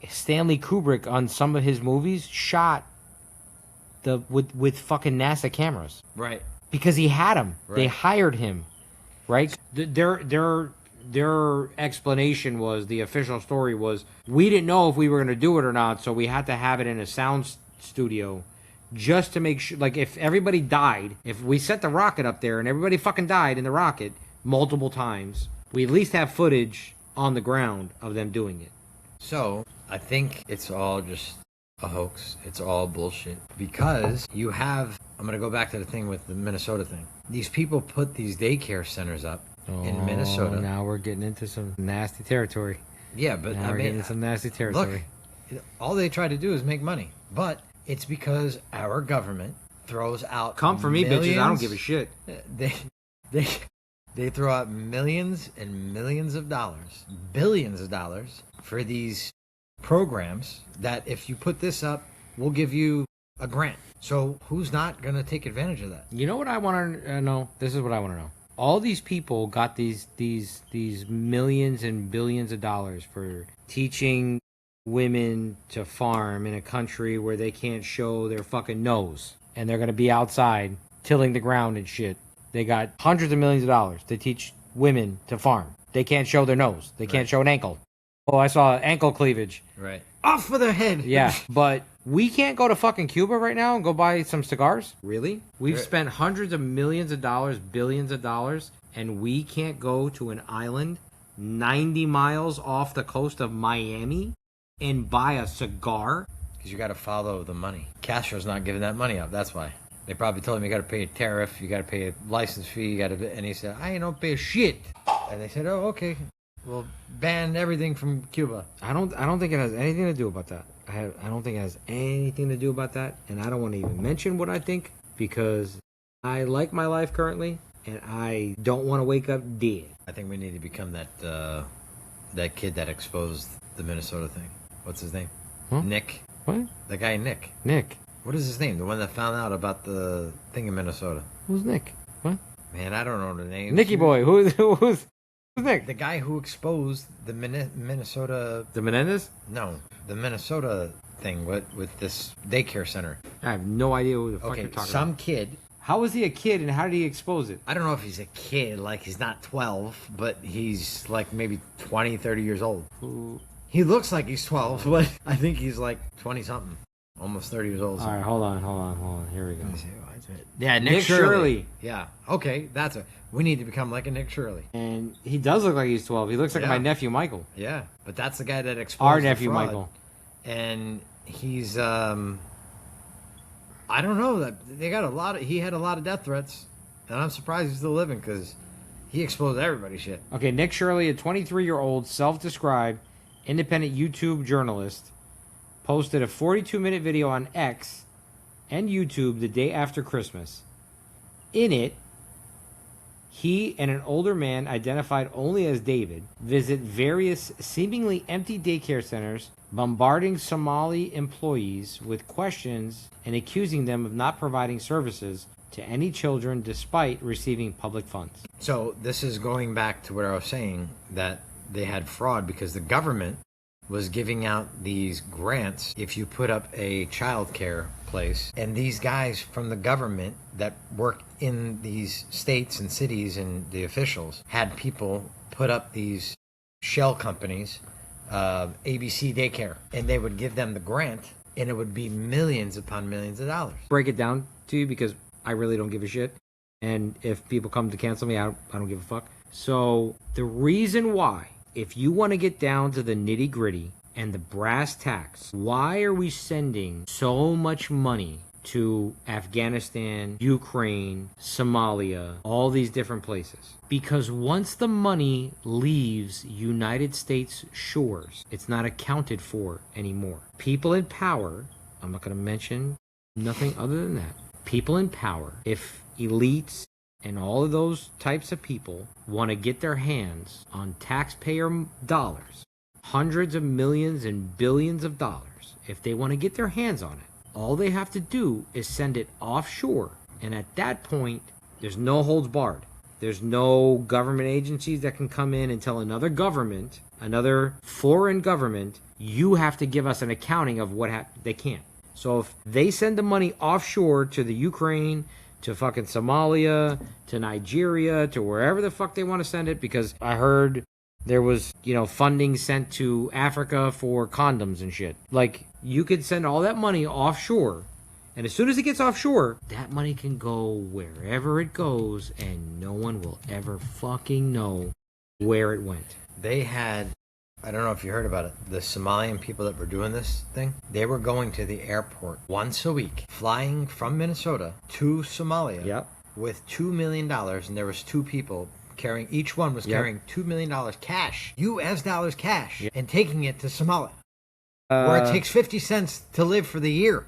[SPEAKER 1] Stanley Kubrick on some of his movies shot with fucking NASA cameras?
[SPEAKER 2] Right.
[SPEAKER 1] Because he had them.
[SPEAKER 2] Right.
[SPEAKER 1] They hired him, right? Their explanation was, the official story was, we didn't know if we were going to do it or not, so we had to have it in a sound studio just to make sure, like, if everybody died, if we set the rocket up there and everybody fucking died in the rocket multiple times, we at least have footage on the ground of them doing it.
[SPEAKER 2] So, I think it's all just a hoax. It's all bullshit. Because you have, I'm going to go back to the thing with the Minnesota thing. These people put these daycare centers up in Minnesota.
[SPEAKER 1] Now we're getting into some nasty territory.
[SPEAKER 2] Yeah, but
[SPEAKER 1] Now we're getting into some nasty territory.
[SPEAKER 2] Look, all they try to do is make money. But it's because our government throws out
[SPEAKER 1] Come for me, bitches. I don't give a shit.
[SPEAKER 2] They throw out millions and millions of dollars, billions of dollars for these programs that if you put this up, we'll give you a grant. So who's not going to take advantage of that?
[SPEAKER 1] You know what I want to know? This is what I want to know. All these people got these millions and billions of dollars for teaching women to farm in a country where they can't show their fucking nose, and they're going to be outside tilling the ground and shit. They got hundreds of millions of dollars to teach women to farm. They can't show their nose. They can't show an ankle. Oh, I saw ankle cleavage.
[SPEAKER 2] Right. Off with their head.
[SPEAKER 1] Yeah, but we can't go to fucking Cuba right now and go buy some cigars? Really? We've spent hundreds of millions of dollars, billions of dollars, and we can't go to an island 90 miles off the coast of Miami and buy a cigar?
[SPEAKER 2] Because you got to follow the money. Castro's not giving that money up. That's why. They probably told him you got to pay a tariff, you got to pay a license fee, and he said, I ain't don't pay a shit. And they said, oh, okay. We'll ban everything from Cuba.
[SPEAKER 1] I don't think it has anything to do about that. I don't think it has anything to do about that, and I don't want to even mention what I think, because I like my life currently, and I don't want to wake up dead.
[SPEAKER 2] I think we need to become that kid that exposed the Minnesota thing. What's his name?
[SPEAKER 1] Huh?
[SPEAKER 2] Nick.
[SPEAKER 1] What?
[SPEAKER 2] The guy Nick.
[SPEAKER 1] Nick.
[SPEAKER 2] What is his name? The one that found out about the thing in Minnesota.
[SPEAKER 1] Who's Nick? What?
[SPEAKER 2] Man, I don't know the name.
[SPEAKER 1] Nicky Boy. Who's Nick?
[SPEAKER 2] The guy who exposed the Minnesota...
[SPEAKER 1] The Menendez?
[SPEAKER 2] No, the Minnesota thing with this daycare center.
[SPEAKER 1] I have no idea who the fuck
[SPEAKER 2] Okay,
[SPEAKER 1] you're talking
[SPEAKER 2] some
[SPEAKER 1] about.
[SPEAKER 2] kid...
[SPEAKER 1] How was he a kid, and how did he expose it?
[SPEAKER 2] I don't know if he's a kid, like he's not 12, but he's like maybe 20, 30 years old.
[SPEAKER 1] Who?
[SPEAKER 2] He looks like he's 12, but I think he's like 20-something. Almost 30 years old.
[SPEAKER 1] All right, hold on. Here we go.
[SPEAKER 2] Yeah,
[SPEAKER 1] Nick Shirley.
[SPEAKER 2] Yeah, okay, that's it. We need to become like a Nick Shirley.
[SPEAKER 1] And he does look like he's 12. He looks like
[SPEAKER 2] Yeah.
[SPEAKER 1] my nephew Michael.
[SPEAKER 2] Yeah, but that's the guy that exposed
[SPEAKER 1] Our
[SPEAKER 2] the
[SPEAKER 1] nephew
[SPEAKER 2] fraud.
[SPEAKER 1] Michael.
[SPEAKER 2] And he's I don't know, that he had a lot of death threats, and I'm surprised he's still living because he exposed everybody's shit.
[SPEAKER 1] Okay, Nick Shirley, a 23-year-old self-described independent YouTube journalist, posted a 42-minute video on X and YouTube the day after Christmas. In it, he and an older man identified only as David visit various seemingly empty daycare centers, bombarding Somali employees with questions and accusing them of not providing services to any children despite receiving public funds.
[SPEAKER 2] So this is going back to what I was saying, that they had fraud because the government was giving out these grants if you put up a child care place. And these guys from the government that work in these states and cities and the officials had people put up these shell companies, ABC Daycare, and they would give them the grant, and it would be millions upon millions of dollars.
[SPEAKER 1] Break it down to you because I really don't give a shit. And if people come to cancel me, I don't give a fuck. So the reason why, if you want to get down to the nitty gritty and the brass tacks, why are we sending so much money to Afghanistan, Ukraine, Somalia, all these different places? Because once the money leaves United States shores, it's not accounted for anymore. People in power, I'm not going to mention nothing other than that. People in power, if elites and all of those types of people want to get their hands on taxpayer dollars, hundreds of millions and billions of dollars. If they want to get their hands on it, all they have to do is send it offshore. And at that point, there's no holds barred. There's no government agencies that can come in and tell another government, another foreign government, you have to give us an accounting of what happened. They can't. So if they send the money offshore to the Ukraine, to fucking Somalia, to Nigeria, to wherever the fuck they want to send it, because I heard there was, funding sent to Africa for condoms and shit. Like, you could send all that money offshore, and as soon as it gets offshore, that money can go wherever it goes, and no one will ever fucking know where it went.
[SPEAKER 2] They had, I don't know if you heard about it, the Somalian people that were doing this thing, they were going to the airport once a week, flying from Minnesota to Somalia.
[SPEAKER 1] Yep.
[SPEAKER 2] With $2 million, and there was 2 people carrying, each one was carrying $2 million cash, US dollars cash, and taking it to Somalia, where it takes 50 cents to live for the year.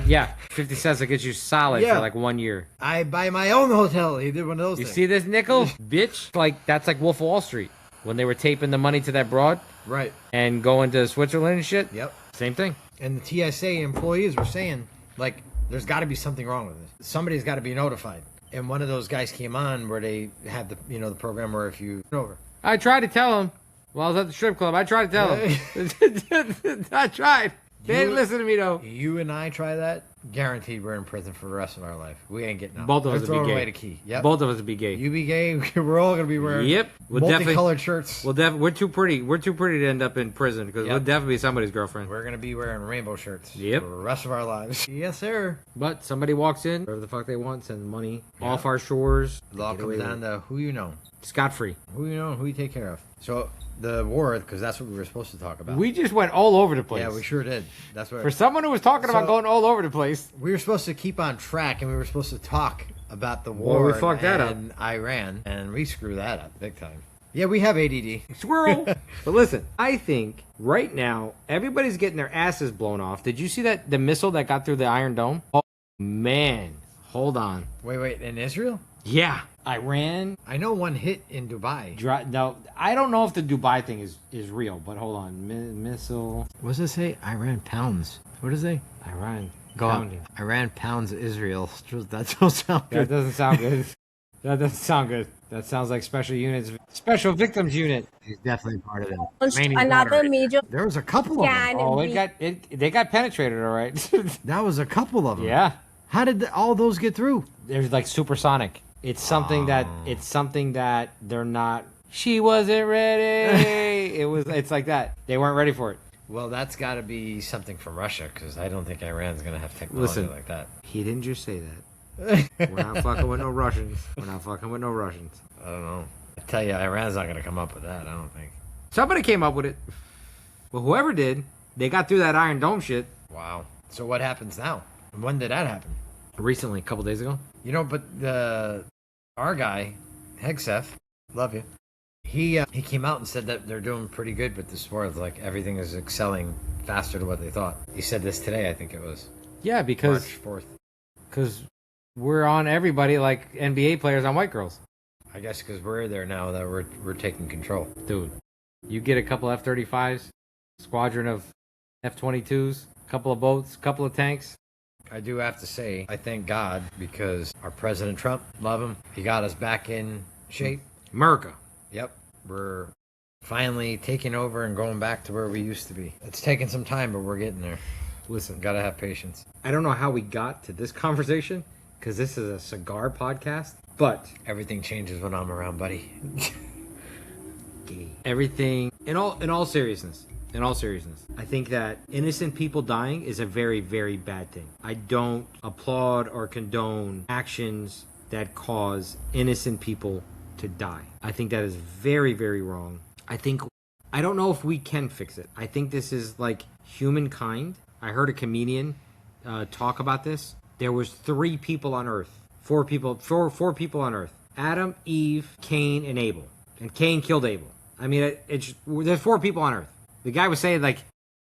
[SPEAKER 1] Yeah, 50 cents that gets you solid for like 1 year.
[SPEAKER 2] I buy my own hotel. He did one of those
[SPEAKER 1] You
[SPEAKER 2] things.
[SPEAKER 1] see this nickel? Bitch? Like, that's like Wolf of Wall Street. When they were taping the money to that broad.
[SPEAKER 2] Right.
[SPEAKER 1] And going to Switzerland and shit.
[SPEAKER 2] Yep.
[SPEAKER 1] Same thing.
[SPEAKER 2] And the TSA employees were saying, like, there's got to be something wrong with this. Somebody's got to be notified. And one of those guys came on where they had the, the program where if you over.
[SPEAKER 1] I tried to tell him while I was at the strip club. I tried to tell him. I tried. They didn't listen to me, though.
[SPEAKER 2] You and I try that, guaranteed we're in prison for the rest of our life. We ain't getting out.
[SPEAKER 1] Both of us would be gay.
[SPEAKER 2] away the key. Yep.
[SPEAKER 1] Both of us would be gay.
[SPEAKER 2] You be gay. We're all gonna be wearing multicolored shirts.
[SPEAKER 1] We're too pretty. We're too pretty to end up in prison because we'll definitely be somebody's girlfriend.
[SPEAKER 2] We're gonna be wearing rainbow shirts. For
[SPEAKER 1] Yep.
[SPEAKER 2] the rest of our lives. Yes, sir.
[SPEAKER 1] But somebody walks in, wherever the fuck they want, send money off our shores.
[SPEAKER 2] It all comes down to who you know.
[SPEAKER 1] Scot-free.
[SPEAKER 2] Who you know and who you take care of. So the war, because that's what we were supposed to talk about.
[SPEAKER 1] We just went all over the place.
[SPEAKER 2] Yeah, we sure did. That's what.
[SPEAKER 1] For someone who was talking about going all over the place.
[SPEAKER 2] We were supposed to keep on track, and we were supposed to talk about the war
[SPEAKER 1] we fucked that up.
[SPEAKER 2] in Iran, and we screwed that up big time. Yeah, we have ADD.
[SPEAKER 1] Squirrel. But listen, I think right now everybody's getting their asses blown off. Did you see that the missile that got through the Iron Dome? Oh man, hold on.
[SPEAKER 2] Wait, in Israel?
[SPEAKER 1] Yeah, Iran.
[SPEAKER 2] I know one hit in Dubai.
[SPEAKER 1] No, I don't know if the Dubai thing is real, but hold on. Missile.
[SPEAKER 2] What does it say? Iran pounds. What does it say?
[SPEAKER 1] Iran.
[SPEAKER 2] Go on. Iran pounds Israel. That don't sound good.
[SPEAKER 1] That doesn't sound good. That doesn't sound good. That sounds like special units. Special victims unit.
[SPEAKER 2] He's definitely part of it.
[SPEAKER 3] Another major
[SPEAKER 2] There was a couple of them.
[SPEAKER 3] scan
[SPEAKER 1] Oh,
[SPEAKER 3] in
[SPEAKER 1] they got penetrated, all right.
[SPEAKER 2] That was a couple of them.
[SPEAKER 1] Yeah.
[SPEAKER 2] How did all those get through?
[SPEAKER 1] They're like supersonic. It's something that they're not. She wasn't ready. It's like that. They weren't ready for it.
[SPEAKER 2] Well, that's got to be something from Russia, because I don't think Iran's going to have technology like that.
[SPEAKER 1] He didn't just say that. We're not fucking with no Russians.
[SPEAKER 2] I don't know. I tell you, Iran's not going to come up with that, I don't think.
[SPEAKER 1] Somebody came up with it. Well, whoever did, they got through that Iron Dome shit.
[SPEAKER 2] Wow. So what happens now? When did that happen?
[SPEAKER 1] Recently, a couple days ago.
[SPEAKER 2] But our guy, Hegseth, love you. He came out and said that they're doing pretty good with the sport. Like, everything is excelling faster than what they thought. He said this today, I think it was.
[SPEAKER 1] Yeah, because
[SPEAKER 2] March 4th.
[SPEAKER 1] Because we're on everybody like NBA players on white girls.
[SPEAKER 2] I guess because we're there now that we're taking control.
[SPEAKER 1] Dude, you get a couple F-35s, squadron of F-22s, couple of boats, couple of tanks.
[SPEAKER 2] I do have to say, I thank God, because our President Trump, love him, he got us back in shape.
[SPEAKER 1] America.
[SPEAKER 2] Yep. We're finally taking over and going back to where we used to be. It's taking some time, but we're getting there.
[SPEAKER 1] Listen,
[SPEAKER 2] Gotta have patience.
[SPEAKER 1] I don't know how we got to this conversation, because this is a cigar podcast, but
[SPEAKER 2] Everything changes when I'm around, buddy.
[SPEAKER 1] everything, in all seriousness, I think that innocent people dying is a very, very bad thing. I don't applaud or condone actions that cause innocent people to die. I think that is very, very wrong. I don't know if we can fix it. I think this is like humankind. I heard a comedian talk about this. There was 3 people on Earth. 4 people on Earth. Adam, Eve, Cain, and Abel. And Cain killed Abel. I mean, there's 4 people on Earth. The guy was saying, like,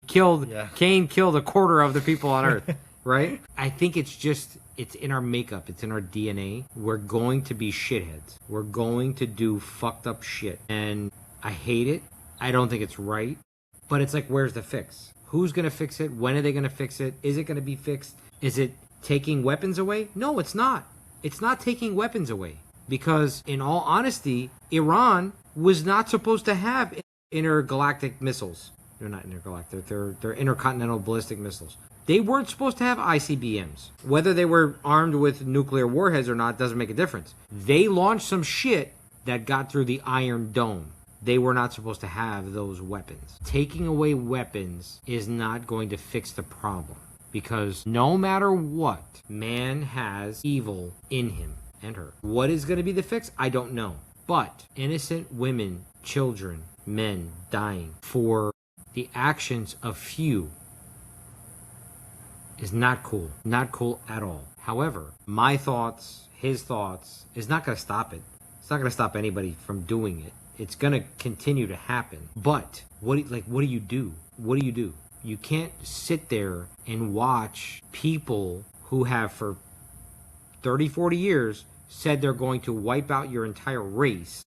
[SPEAKER 1] Cain killed a quarter of the people on Earth, right? I think it's in our makeup. It's in our DNA. We're going to be shitheads. We're going to do fucked up shit. And I hate it. I don't think it's right. But it's like, where's the fix? Who's going to fix it? When are they going to fix it? Is it going to be fixed? Is it taking weapons away? No, it's not. It's not taking weapons away. Because, in all honesty, Iran was not supposed to have intergalactic missiles. They're not intergalactic. They're intercontinental ballistic missiles. They weren't supposed to have ICBMs. Whether they were armed with nuclear warheads or not doesn't make a difference. They launched some shit that got through the Iron Dome. They were not supposed to have those weapons. Taking away weapons is not going to fix the problem. Because no matter what, man has evil in him and her. What is going to be the fix? I don't know. But innocent women, children, men dying for the actions of few is not cool. Not cool at all. However, my thoughts, his thoughts, is not going to stop it. It's not going to stop anybody from doing it. It's going to continue to happen. But what do you do? What do you do? You can't sit there and watch people who have for 30, 40 years said they're going to wipe out your entire race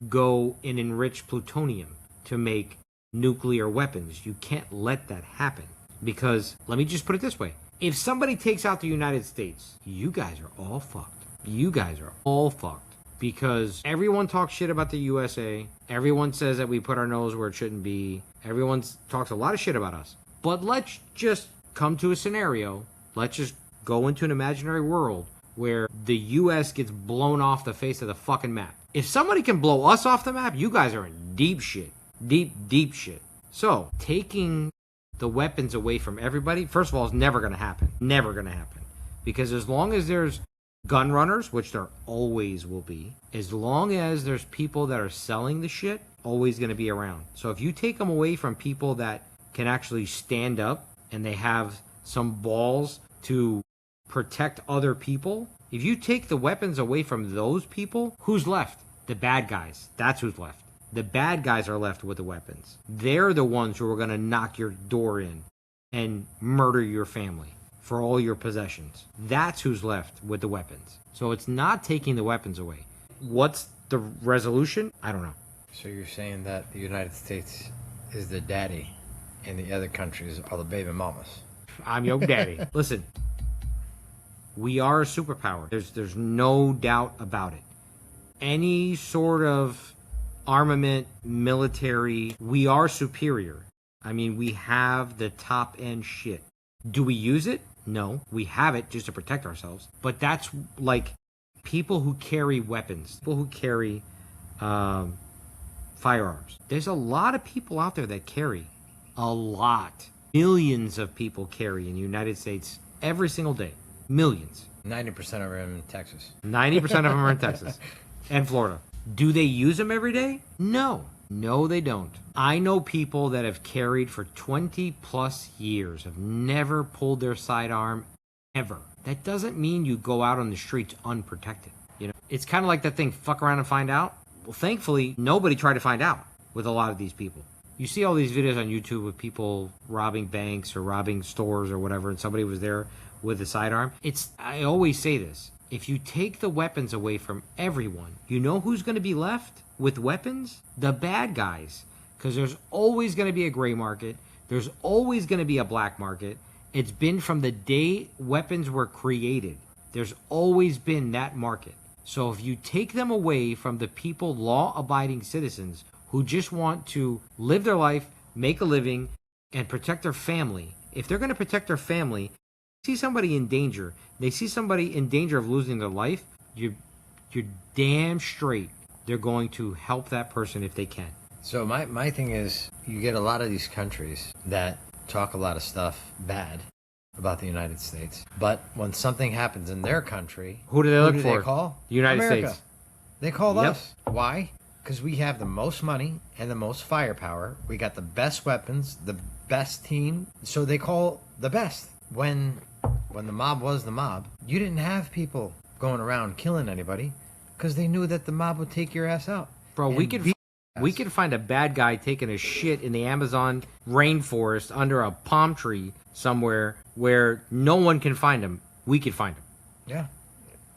[SPEAKER 1] go and enrich plutonium to make nuclear weapons. You can't let that happen. Because, let me just put it this way. If somebody takes out the United States, you guys are all fucked. You guys are all fucked. Because everyone talks shit about the USA. Everyone says that we put our nose where it shouldn't be. Everyone talks a lot of shit about us. But let's just come to a scenario. Let's just go into an imaginary world where the US gets blown off the face of the fucking map. If somebody can blow us off the map, you guys are in deep shit. Deep shit. So, taking the weapons away from everybody, first of all, is never going to happen. Never going to happen. Because as long as there's gun runners, which there always will be, as long as there's people that are selling the shit, always going to be around. So if you take them away from people that can actually stand up and they have some balls to protect other people, if you take the weapons away from those people, who's left? The bad guys. That's who's left. The bad guys are left with the weapons. They're the ones who are going to knock your door in and murder your family for all your possessions. That's who's left with the weapons. So it's not taking the weapons away. What's the resolution? I don't know.
[SPEAKER 2] So you're saying that the United States is the daddy and the other countries are the baby mamas?
[SPEAKER 1] I'm your daddy. Listen, we are a superpower. There's no doubt about it. Any sort of armament, military, we are superior. I mean, we have the top end shit. Do we use it? No. We have it just to protect ourselves. But that's like people who carry weapons, people who carry firearms. There's a lot of people out there that carry. A lot. Millions of people carry in the United States every single day. Millions.
[SPEAKER 2] 90% of them are in Texas.
[SPEAKER 1] 90% of them are in Texas and Florida. Do they use them every day? No. No, they don't. I know people that have carried for 20 plus years, have never pulled their sidearm ever. That doesn't mean you go out on the streets unprotected. You know, it's kind of like that thing, fuck around and find out. Well, thankfully, nobody tried to find out with a lot of these people. You see all these videos on YouTube with people robbing banks or robbing stores or whatever, and somebody was there with a sidearm. I always say this. If you take the weapons away from everyone, you know who's going to be left with weapons? The bad guys. Because there's always going to be a gray market. There's always going to be a black market. It's been from the day weapons were created. There's always been that market. So if you take them away from the people, law-abiding citizens, who just want to live their life, make a living, and protect their family, if they're going to protect their family, see somebody in danger, they see somebody in danger of losing their life, you're damn straight they're going to help that person if they can.
[SPEAKER 2] So my thing is, you get a lot of these countries that talk a lot of stuff bad about the United States, but when something happens in their country,
[SPEAKER 1] who do they look for?
[SPEAKER 2] They call?
[SPEAKER 1] The United
[SPEAKER 2] America.
[SPEAKER 1] States.
[SPEAKER 2] They call us. Why? Because we have the most money and the most firepower. We got the best weapons, the best team. So they call the best. When the mob was the mob, you didn't have people going around killing anybody because they knew that the mob would take your ass out.
[SPEAKER 1] Bro, we could find a bad guy taking a shit in the Amazon rainforest under a palm tree somewhere where no one can find him. We could find him.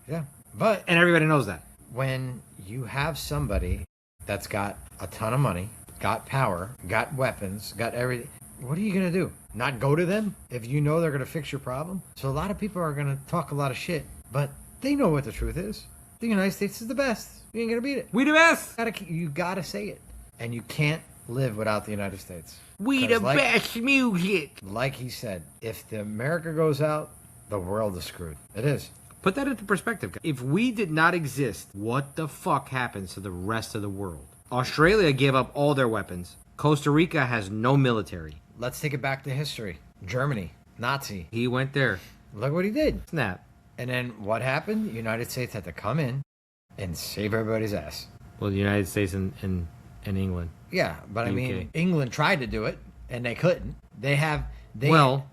[SPEAKER 2] Yeah. But
[SPEAKER 1] and everybody knows that.
[SPEAKER 2] When you have somebody that's got a ton of money, got power, got weapons, got everything. What are you going to do? Not go to them if you know they're going to fix your problem? So a lot of people are going to talk a lot of shit, but they know what the truth is. The United States is the best. You ain't going to beat it.
[SPEAKER 1] We the best.
[SPEAKER 2] You gotta say it. And you can't live without the United States.
[SPEAKER 1] We the best music.
[SPEAKER 2] Like he said, if the America goes out, the world is screwed. It is.
[SPEAKER 1] Put that into perspective. If we did not exist, what the fuck happens to the rest of the world? Australia gave up all their weapons. Costa Rica has no military.
[SPEAKER 2] Let's take it back to history. Germany, Nazi.
[SPEAKER 1] He went there.
[SPEAKER 2] Look what he did.
[SPEAKER 1] Snap.
[SPEAKER 2] And then what happened? The United States had to come in and save everybody's ass.
[SPEAKER 1] Well, the United States and England.
[SPEAKER 2] Yeah, but I mean,
[SPEAKER 1] UK.
[SPEAKER 2] England tried to do it, and they couldn't. They have...
[SPEAKER 1] Don't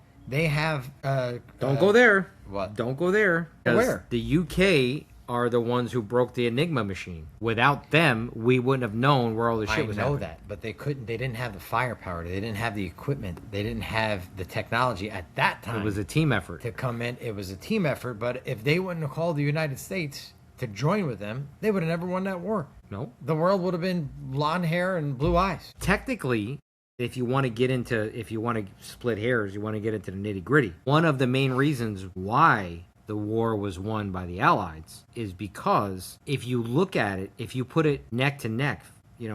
[SPEAKER 1] go there.
[SPEAKER 2] What?
[SPEAKER 1] Don't go there.
[SPEAKER 2] Where?
[SPEAKER 1] The UK are the ones who broke the Enigma machine. Without them, we wouldn't have known where all the shit was happening.
[SPEAKER 2] I know that, but they couldn't. They didn't have the firepower. They didn't have the equipment. They didn't have the technology at that time.
[SPEAKER 1] It was a team effort.
[SPEAKER 2] To come in. It was a team effort, but if they wouldn't have called the United States to join with them, they would have never won that war.
[SPEAKER 1] No.
[SPEAKER 2] The world would have been blonde hair and blue eyes.
[SPEAKER 1] Technically, if you want to split hairs, you want to get into the nitty gritty. One of the main reasons why the war was won by the Allies is because if you look at it, if you put it neck to neck,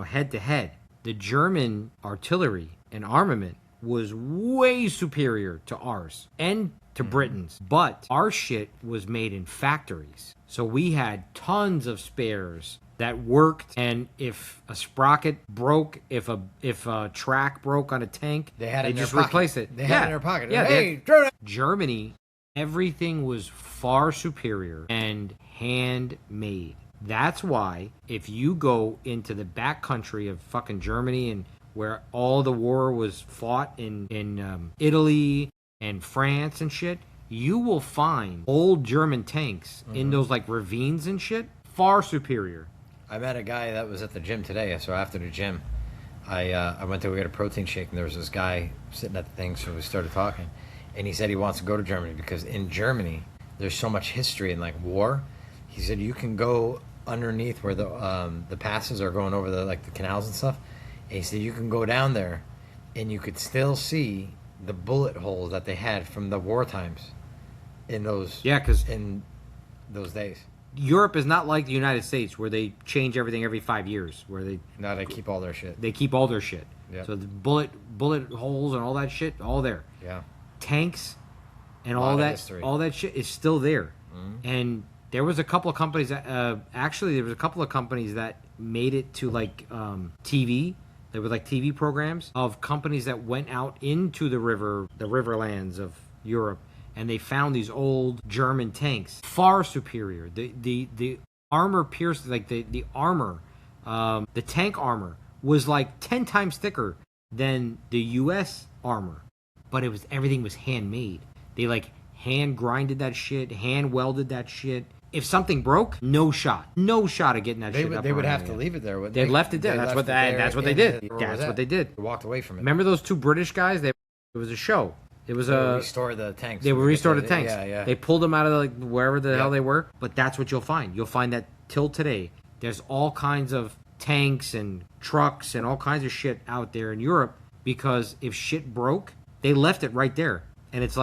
[SPEAKER 1] head to head, the German artillery and armament was way superior to ours and to Britain's. But our shit was made in factories. So we had tons of spares that worked, and if a sprocket broke, if a track broke on a tank, they just replace it.
[SPEAKER 2] They had it in their pocket.
[SPEAKER 1] Yeah,
[SPEAKER 2] hey,
[SPEAKER 1] Germany, everything was far superior and handmade. That's why if you go into the back country of fucking Germany and where all the war was fought in Italy and France and shit, you will find old German tanks in those like ravines and shit, far superior.
[SPEAKER 2] I met a guy that was at the gym today, so after the gym, I went to go get a protein shake, and there was this guy sitting at the thing, so we started talking, and he said he wants to go to Germany because in Germany, there's so much history and like war. He said you can go underneath where the passes are going over the canals and stuff, and he said you can go down there, and you could still see the bullet holes that they had from the war times in those in those days.
[SPEAKER 1] Europe is not like the United States where they change everything every 5 years. They
[SPEAKER 2] keep all their shit.
[SPEAKER 1] They keep all their shit.
[SPEAKER 2] Yep.
[SPEAKER 1] So the bullet holes and all that shit, all there.
[SPEAKER 2] Yeah.
[SPEAKER 1] Tanks and all that shit is still there. Mm-hmm. And there was a couple of companies that made it to TV. There were TV programs of companies that went out into the riverlands of Europe. And they found these old German tanks, far superior. The armor pierced, the armor, the tank armor was 10 times thicker than the U.S. armor. But everything was handmade. They hand grinded that shit, hand welded that shit. If something broke, no shot of getting that shit up.
[SPEAKER 2] They would have to leave it there. Wouldn't
[SPEAKER 1] they left it there. That's what they did. That's what they did.
[SPEAKER 2] They walked away from it.
[SPEAKER 1] Remember those two British guys? It was a show. It was
[SPEAKER 2] restore the tanks.
[SPEAKER 1] They would restore the tanks.
[SPEAKER 2] Yeah.
[SPEAKER 1] They pulled them out of wherever the hell they were. But that's what you'll find. You'll find that till today, there's all kinds of tanks and trucks and all kinds of shit out there in Europe because if shit broke, they left it right there. And it's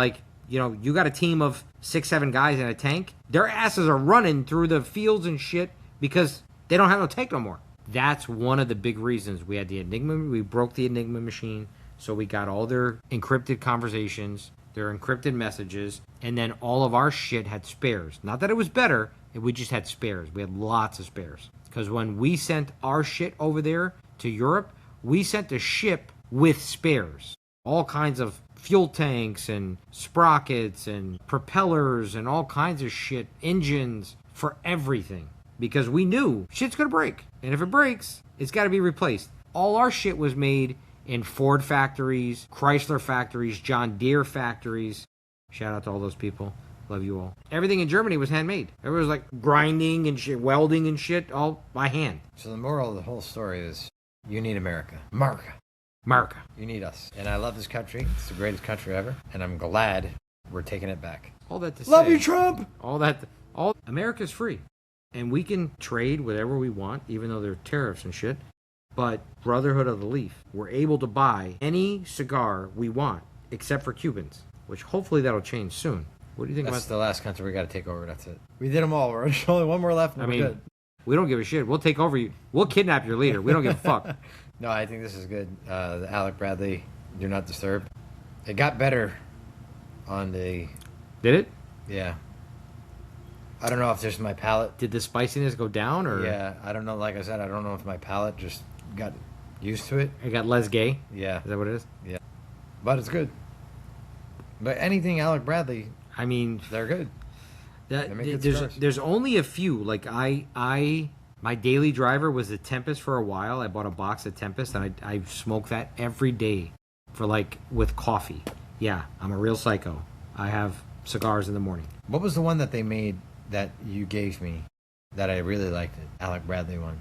[SPEAKER 1] you got a team of 6-7 guys in a tank. Their asses are running through the fields and shit because they don't have no tank no more. That's one of the big reasons we had the Enigma. We broke the Enigma machine. So we got all their encrypted conversations, their encrypted messages, and then all of our shit had spares. Not that it was better, we just had spares. We had lots of spares. Because when we sent our shit over there to Europe, we sent a ship with spares. All kinds of fuel tanks and sprockets and propellers and all kinds of shit, engines for everything. Because we knew shit's going to break. And if it breaks, it's got to be replaced. All our shit was made in Ford factories, Chrysler factories, John Deere factories. Shout out to all those people. Love you all. Everything in Germany was handmade. Everyone was grinding and shit, welding and shit, all by hand.
[SPEAKER 2] So the moral of the whole story is you need America.
[SPEAKER 1] America.
[SPEAKER 2] You need us. And I love this country. It's the greatest country ever. And I'm glad we're taking it back.
[SPEAKER 1] All that to say.
[SPEAKER 2] Love you, Trump!
[SPEAKER 1] America's free. And we can trade whatever we want, even though there are tariffs and shit. But Brotherhood of the Leaf, we're able to buy any cigar we want, except for Cubans, which hopefully that'll change soon. What do you think
[SPEAKER 2] That's
[SPEAKER 1] about
[SPEAKER 2] the last country we got to take over. That's it. We did them all. There's only one more left. And
[SPEAKER 1] I
[SPEAKER 2] we're
[SPEAKER 1] mean,
[SPEAKER 2] good.
[SPEAKER 1] we don't give a shit. We'll take over you. We'll kidnap your leader. We don't give a fuck.
[SPEAKER 2] No, I think this is good. The Alec Bradley, Do Not Disturb. It got better on the...
[SPEAKER 1] Did it?
[SPEAKER 2] Yeah. I don't know if just my palate...
[SPEAKER 1] Did the spiciness go down, or
[SPEAKER 2] Yeah, I don't know. Like I said, I don't know if my palate just got used to it.
[SPEAKER 1] it got less gay?
[SPEAKER 2] Yeah.
[SPEAKER 1] Is that what it is?
[SPEAKER 2] Yeah. But it's good. But anything Alec Bradley,
[SPEAKER 1] I mean,
[SPEAKER 2] they're good.
[SPEAKER 1] that,
[SPEAKER 2] They make good
[SPEAKER 1] there's
[SPEAKER 2] cigars.
[SPEAKER 1] there's only a few. Like my daily driver was the Tempest for a while. I bought a box of Tempest, and I smoke that every day for like with coffee. Yeah, I'm a real psycho. I have cigars in the morning.
[SPEAKER 2] What was the one that they made that you gave me that I really liked it? Alec Bradley one.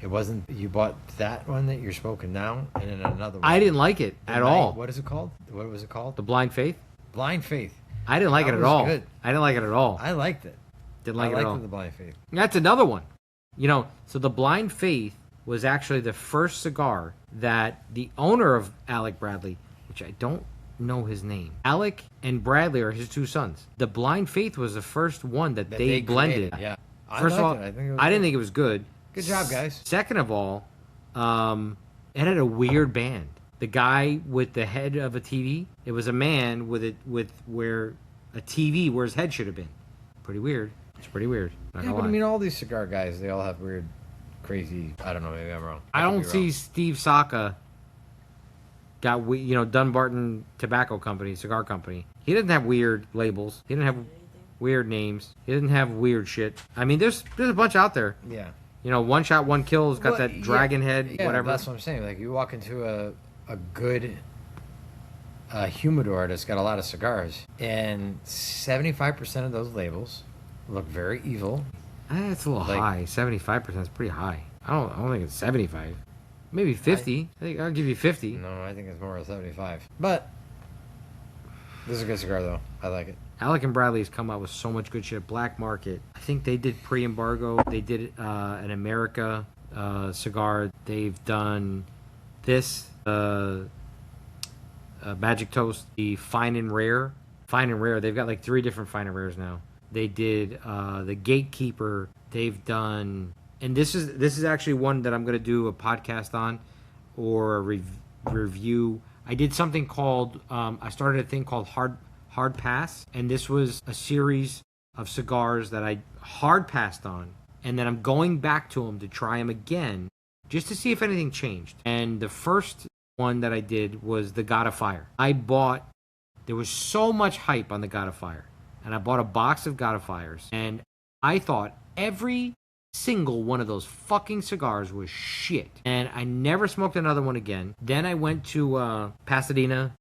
[SPEAKER 2] It wasn't... You bought that one that you're smoking now, and then another one.
[SPEAKER 1] I didn't like it
[SPEAKER 2] The
[SPEAKER 1] at
[SPEAKER 2] Night-
[SPEAKER 1] all.
[SPEAKER 2] What is it called? What was it called?
[SPEAKER 1] The Blind Faith.
[SPEAKER 2] Blind Faith.
[SPEAKER 1] I didn't like
[SPEAKER 2] That
[SPEAKER 1] it at
[SPEAKER 2] was
[SPEAKER 1] all.
[SPEAKER 2] good.
[SPEAKER 1] I didn't like it at all.
[SPEAKER 2] I liked it.
[SPEAKER 1] Didn't like it at all.
[SPEAKER 2] the Blind Faith.
[SPEAKER 1] That's another one. You know, so the Blind Faith was actually the first cigar that the owner of Alec Bradley, which I don't know his name. Alec and Bradley are his two sons. The Blind Faith was the first one that they blended.
[SPEAKER 2] created, yeah.
[SPEAKER 1] First of all,
[SPEAKER 2] I
[SPEAKER 1] didn't think it was good.
[SPEAKER 2] Good job, guys.
[SPEAKER 1] Second of all, it had a weird band. The guy with the head of a TV, it was a man with where a TV where his head should have been. Pretty weird. It's pretty weird. Not
[SPEAKER 2] Yeah,
[SPEAKER 1] gonna
[SPEAKER 2] but I
[SPEAKER 1] lie.
[SPEAKER 2] mean, all these cigar guys, they all have weird, crazy... I don't know, maybe I'm wrong.
[SPEAKER 1] I
[SPEAKER 2] could
[SPEAKER 1] don't
[SPEAKER 2] be
[SPEAKER 1] see
[SPEAKER 2] wrong.
[SPEAKER 1] Steve Saka got Dunbarton Tobacco Company, cigar company. He doesn't have weird labels. He didn't have weird names. He didn't have weird shit. I mean, there's a bunch out there.
[SPEAKER 2] Yeah.
[SPEAKER 1] You know, One Shot One Kill's got
[SPEAKER 2] Well,
[SPEAKER 1] that dragon head,
[SPEAKER 2] yeah,
[SPEAKER 1] whatever.
[SPEAKER 2] that's what I'm saying. Like, you walk into a good humidor that's got a lot of cigars, and 75% of those labels look very evil.
[SPEAKER 1] That's a little
[SPEAKER 2] like-
[SPEAKER 1] high. 75% is pretty high. I don't think it's 75. Maybe 50. I think I'll give you 50.
[SPEAKER 2] No, I think it's more of 75. But this is a good cigar, though. I like it.
[SPEAKER 1] Alec and Bradley's come out with so much good shit. Black Market. I think they did pre-embargo. They did an America cigar. They've done this Magic Toast, the Fine and Rare. Fine and Rare. They've got like 3 different Fine and Rares now. They did the Gatekeeper. They've done, and this is actually one that I'm going to do a podcast on or a review. I did something called I started a thing called Hard Pass, and this was a series of cigars that I hard passed on, and then I'm going back to them to try them again just to see if anything changed. And the first one that I did was the God of Fire. There was so much hype on the God of Fire, and I bought a box of God of Fires, and I thought every single one of those fucking cigars was shit, and I never smoked another one again. Then I went to Pasadena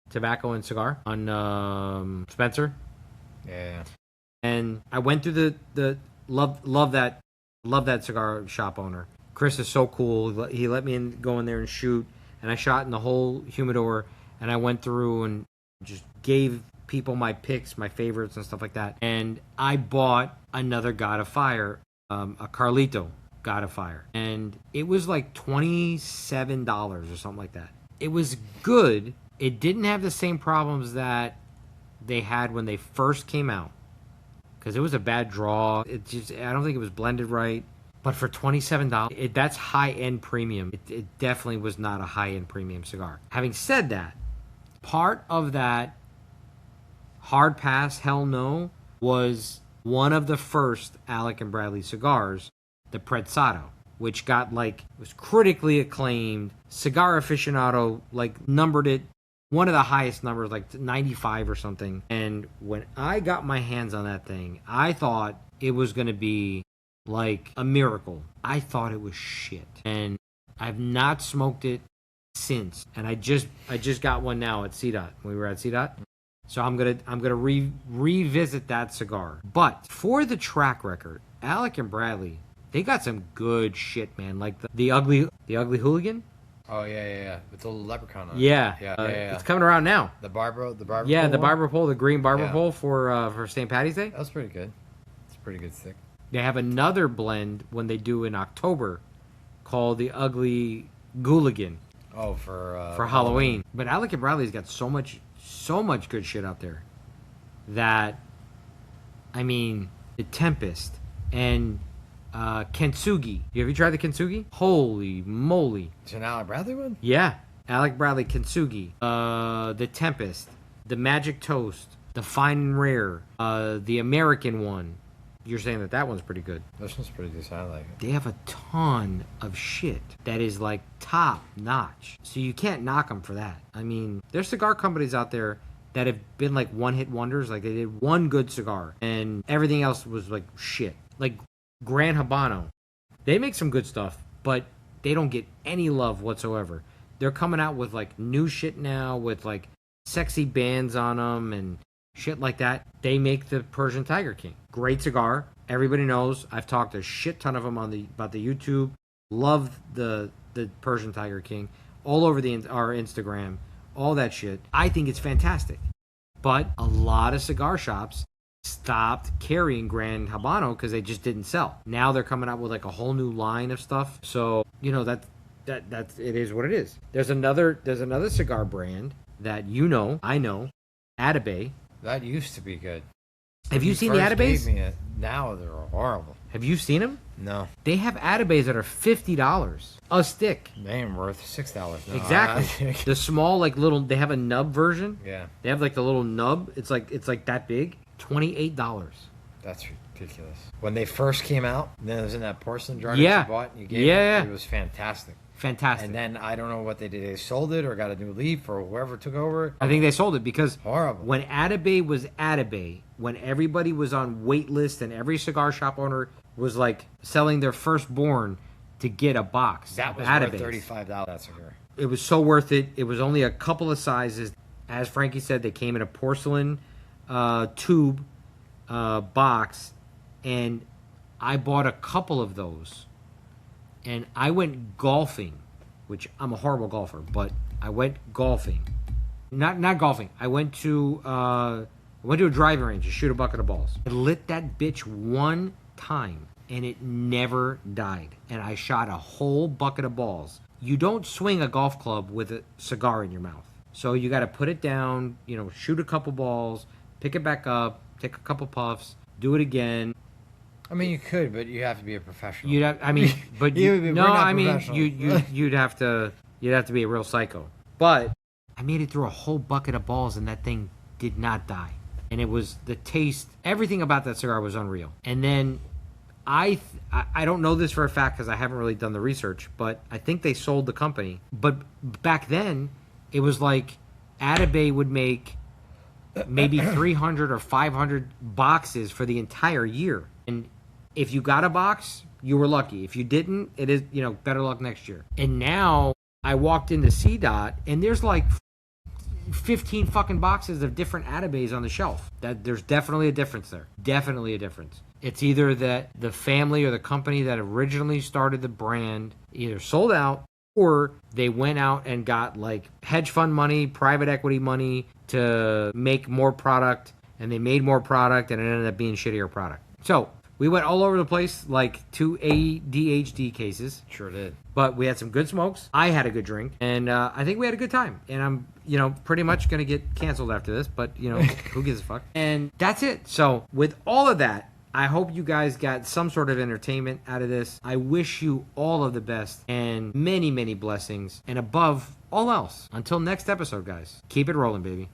[SPEAKER 1] Tobacco and Cigar on Spencer,
[SPEAKER 2] Yeah.
[SPEAKER 1] and I went through the love that cigar shop owner. Chris is so cool. He let me go in there and shoot, and I shot in the whole humidor, and I went through and just gave people my picks, my favorites, and stuff like that. And I bought another God of Fire, a Carlito God of Fire, and it was like $27 or something like that. It was good. It didn't have the same problems that they had when they first came out, because it was a bad draw. I don't think it was blended right. But for $27, that's high-end premium. It definitely was not a high-end premium cigar. Having said that, part of that hard pass, hell no, was one of the first Alec and Bradley cigars, the Prezzato, which was critically acclaimed. Cigar Aficionado, numbered it one of the highest numbers, like 95 or something. And when I got my hands on that thing, I thought it was going to be like a miracle. I thought it was shit, and I've not smoked it since. And I just got one now at CDOT. We were at CDOT, so I'm gonna revisit that cigar. But for the track record, Alec and Bradley, they got some good shit, man. Like the ugly hooligan.
[SPEAKER 2] Oh, yeah. With the little leprechaun on it.
[SPEAKER 1] Yeah,
[SPEAKER 2] Yeah.
[SPEAKER 1] It's coming around now.
[SPEAKER 2] The Barbara
[SPEAKER 1] Yeah,
[SPEAKER 2] pole
[SPEAKER 1] the
[SPEAKER 2] one?
[SPEAKER 1] barber pole, the green barber
[SPEAKER 2] Yeah.
[SPEAKER 1] pole for St. Patty's Day.
[SPEAKER 2] That was pretty good. It's a pretty good stick.
[SPEAKER 1] They have another blend when they do in October called the Ugly Gooligan
[SPEAKER 2] Oh, for
[SPEAKER 1] Halloween. But Alec and Bradley's got so much good shit out there that, I mean, the Tempest and Kintsugi. Have you tried the Kintsugi? Holy moly!
[SPEAKER 2] It's an Alec Bradley one.
[SPEAKER 1] Yeah, Alec Bradley Kintsugi. The Tempest, the Magic Toast, the Fine and Rare, the American one. You're saying that one's pretty good.
[SPEAKER 2] This one's pretty decent. I like it.
[SPEAKER 1] They have a ton of shit that is like top notch. So you can't knock them for that. I mean, there's cigar companies out there that have been like one hit wonders. Like they did one good cigar and everything else was like shit. Like Gran Habano. They make some good stuff, but they don't get any love whatsoever. They're coming out with like new shit now with like sexy bands on them and shit like that. They make the Persian Tiger King. Great cigar. Everybody knows. I've talked a shit ton of them about the YouTube. Love the Persian Tiger King. All over our Instagram. All that shit. I think it's fantastic. But a lot of cigar shops stopped carrying Gran Habano because they just didn't sell. Now they're coming out with like a whole new line of stuff. So, you know, that's it is what it is. There's another cigar brand that I know, Atabey.
[SPEAKER 2] That used to be good.
[SPEAKER 1] Have you seen the Atabeys?
[SPEAKER 2] Now they're horrible.
[SPEAKER 1] Have you seen them?
[SPEAKER 2] No.
[SPEAKER 1] They have Atabeys that are $50 a stick.
[SPEAKER 2] They ain't worth $6 now.
[SPEAKER 1] Exactly. The small, like little, they have a nub version.
[SPEAKER 2] Yeah.
[SPEAKER 1] They have like the little nub. It's like that big. $28.
[SPEAKER 2] That's ridiculous. When they first came out, then it was in that porcelain jar
[SPEAKER 1] Yeah.
[SPEAKER 2] that you bought and you gave it was fantastic.
[SPEAKER 1] Fantastic.
[SPEAKER 2] And then I don't know what they did. They sold it or got a new leaf or whoever took over.
[SPEAKER 1] I think they sold it because
[SPEAKER 2] Horrible.
[SPEAKER 1] when Atabey was Atabey, when everybody was on wait list and every cigar shop owner was like selling their firstborn to get a box
[SPEAKER 2] That
[SPEAKER 1] of
[SPEAKER 2] was
[SPEAKER 1] Atabeys.
[SPEAKER 2] worth $35. That cigar.
[SPEAKER 1] It was so worth it. It was only a couple of sizes. As Frankie said, they came in a porcelain tube box, and I bought a couple of those. And I went golfing, which I'm a horrible golfer, but I went golfing. Not golfing. I went to a driving range to shoot a bucket of balls. I lit that bitch one time, and it never died. And I shot a whole bucket of balls. You don't swing a golf club with a cigar in your mouth. So you got to put it down, shoot a couple balls, pick it back up, take a couple puffs, do it again.
[SPEAKER 2] I mean, you could, but you have to be a professional.
[SPEAKER 1] You'd have to be a real psycho. But I made it through a whole bucket of balls, and that thing did not die. And it was the taste, everything about that cigar was unreal. And then I don't know this for a fact because I haven't really done the research, but I think they sold the company. But back then, it was like Atabey would make maybe 300 or 500 boxes for the entire year. And if you got a box, you were lucky. If you didn't, it is, better luck next year. And now I walked into CDOT and there's like 15 fucking boxes of different Atabeys on the shelf. That there's definitely a difference there. Definitely a difference. It's either that the family or the company that originally started the brand either sold out or they went out and got like hedge fund money, private equity money to make more product, and they made more product and it ended up being shittier product. So we went all over the place like two ADHD cases.
[SPEAKER 2] Sure did.
[SPEAKER 1] But we had some good smokes. I had a good drink, and I think we had a good time. And I'm, pretty much going to get canceled after this, but, who gives a fuck? And that's it. So with all of that, I hope you guys got some sort of entertainment out of this. I wish you all of the best and many, many blessings. And above all else, until next episode, guys, keep it rolling, baby.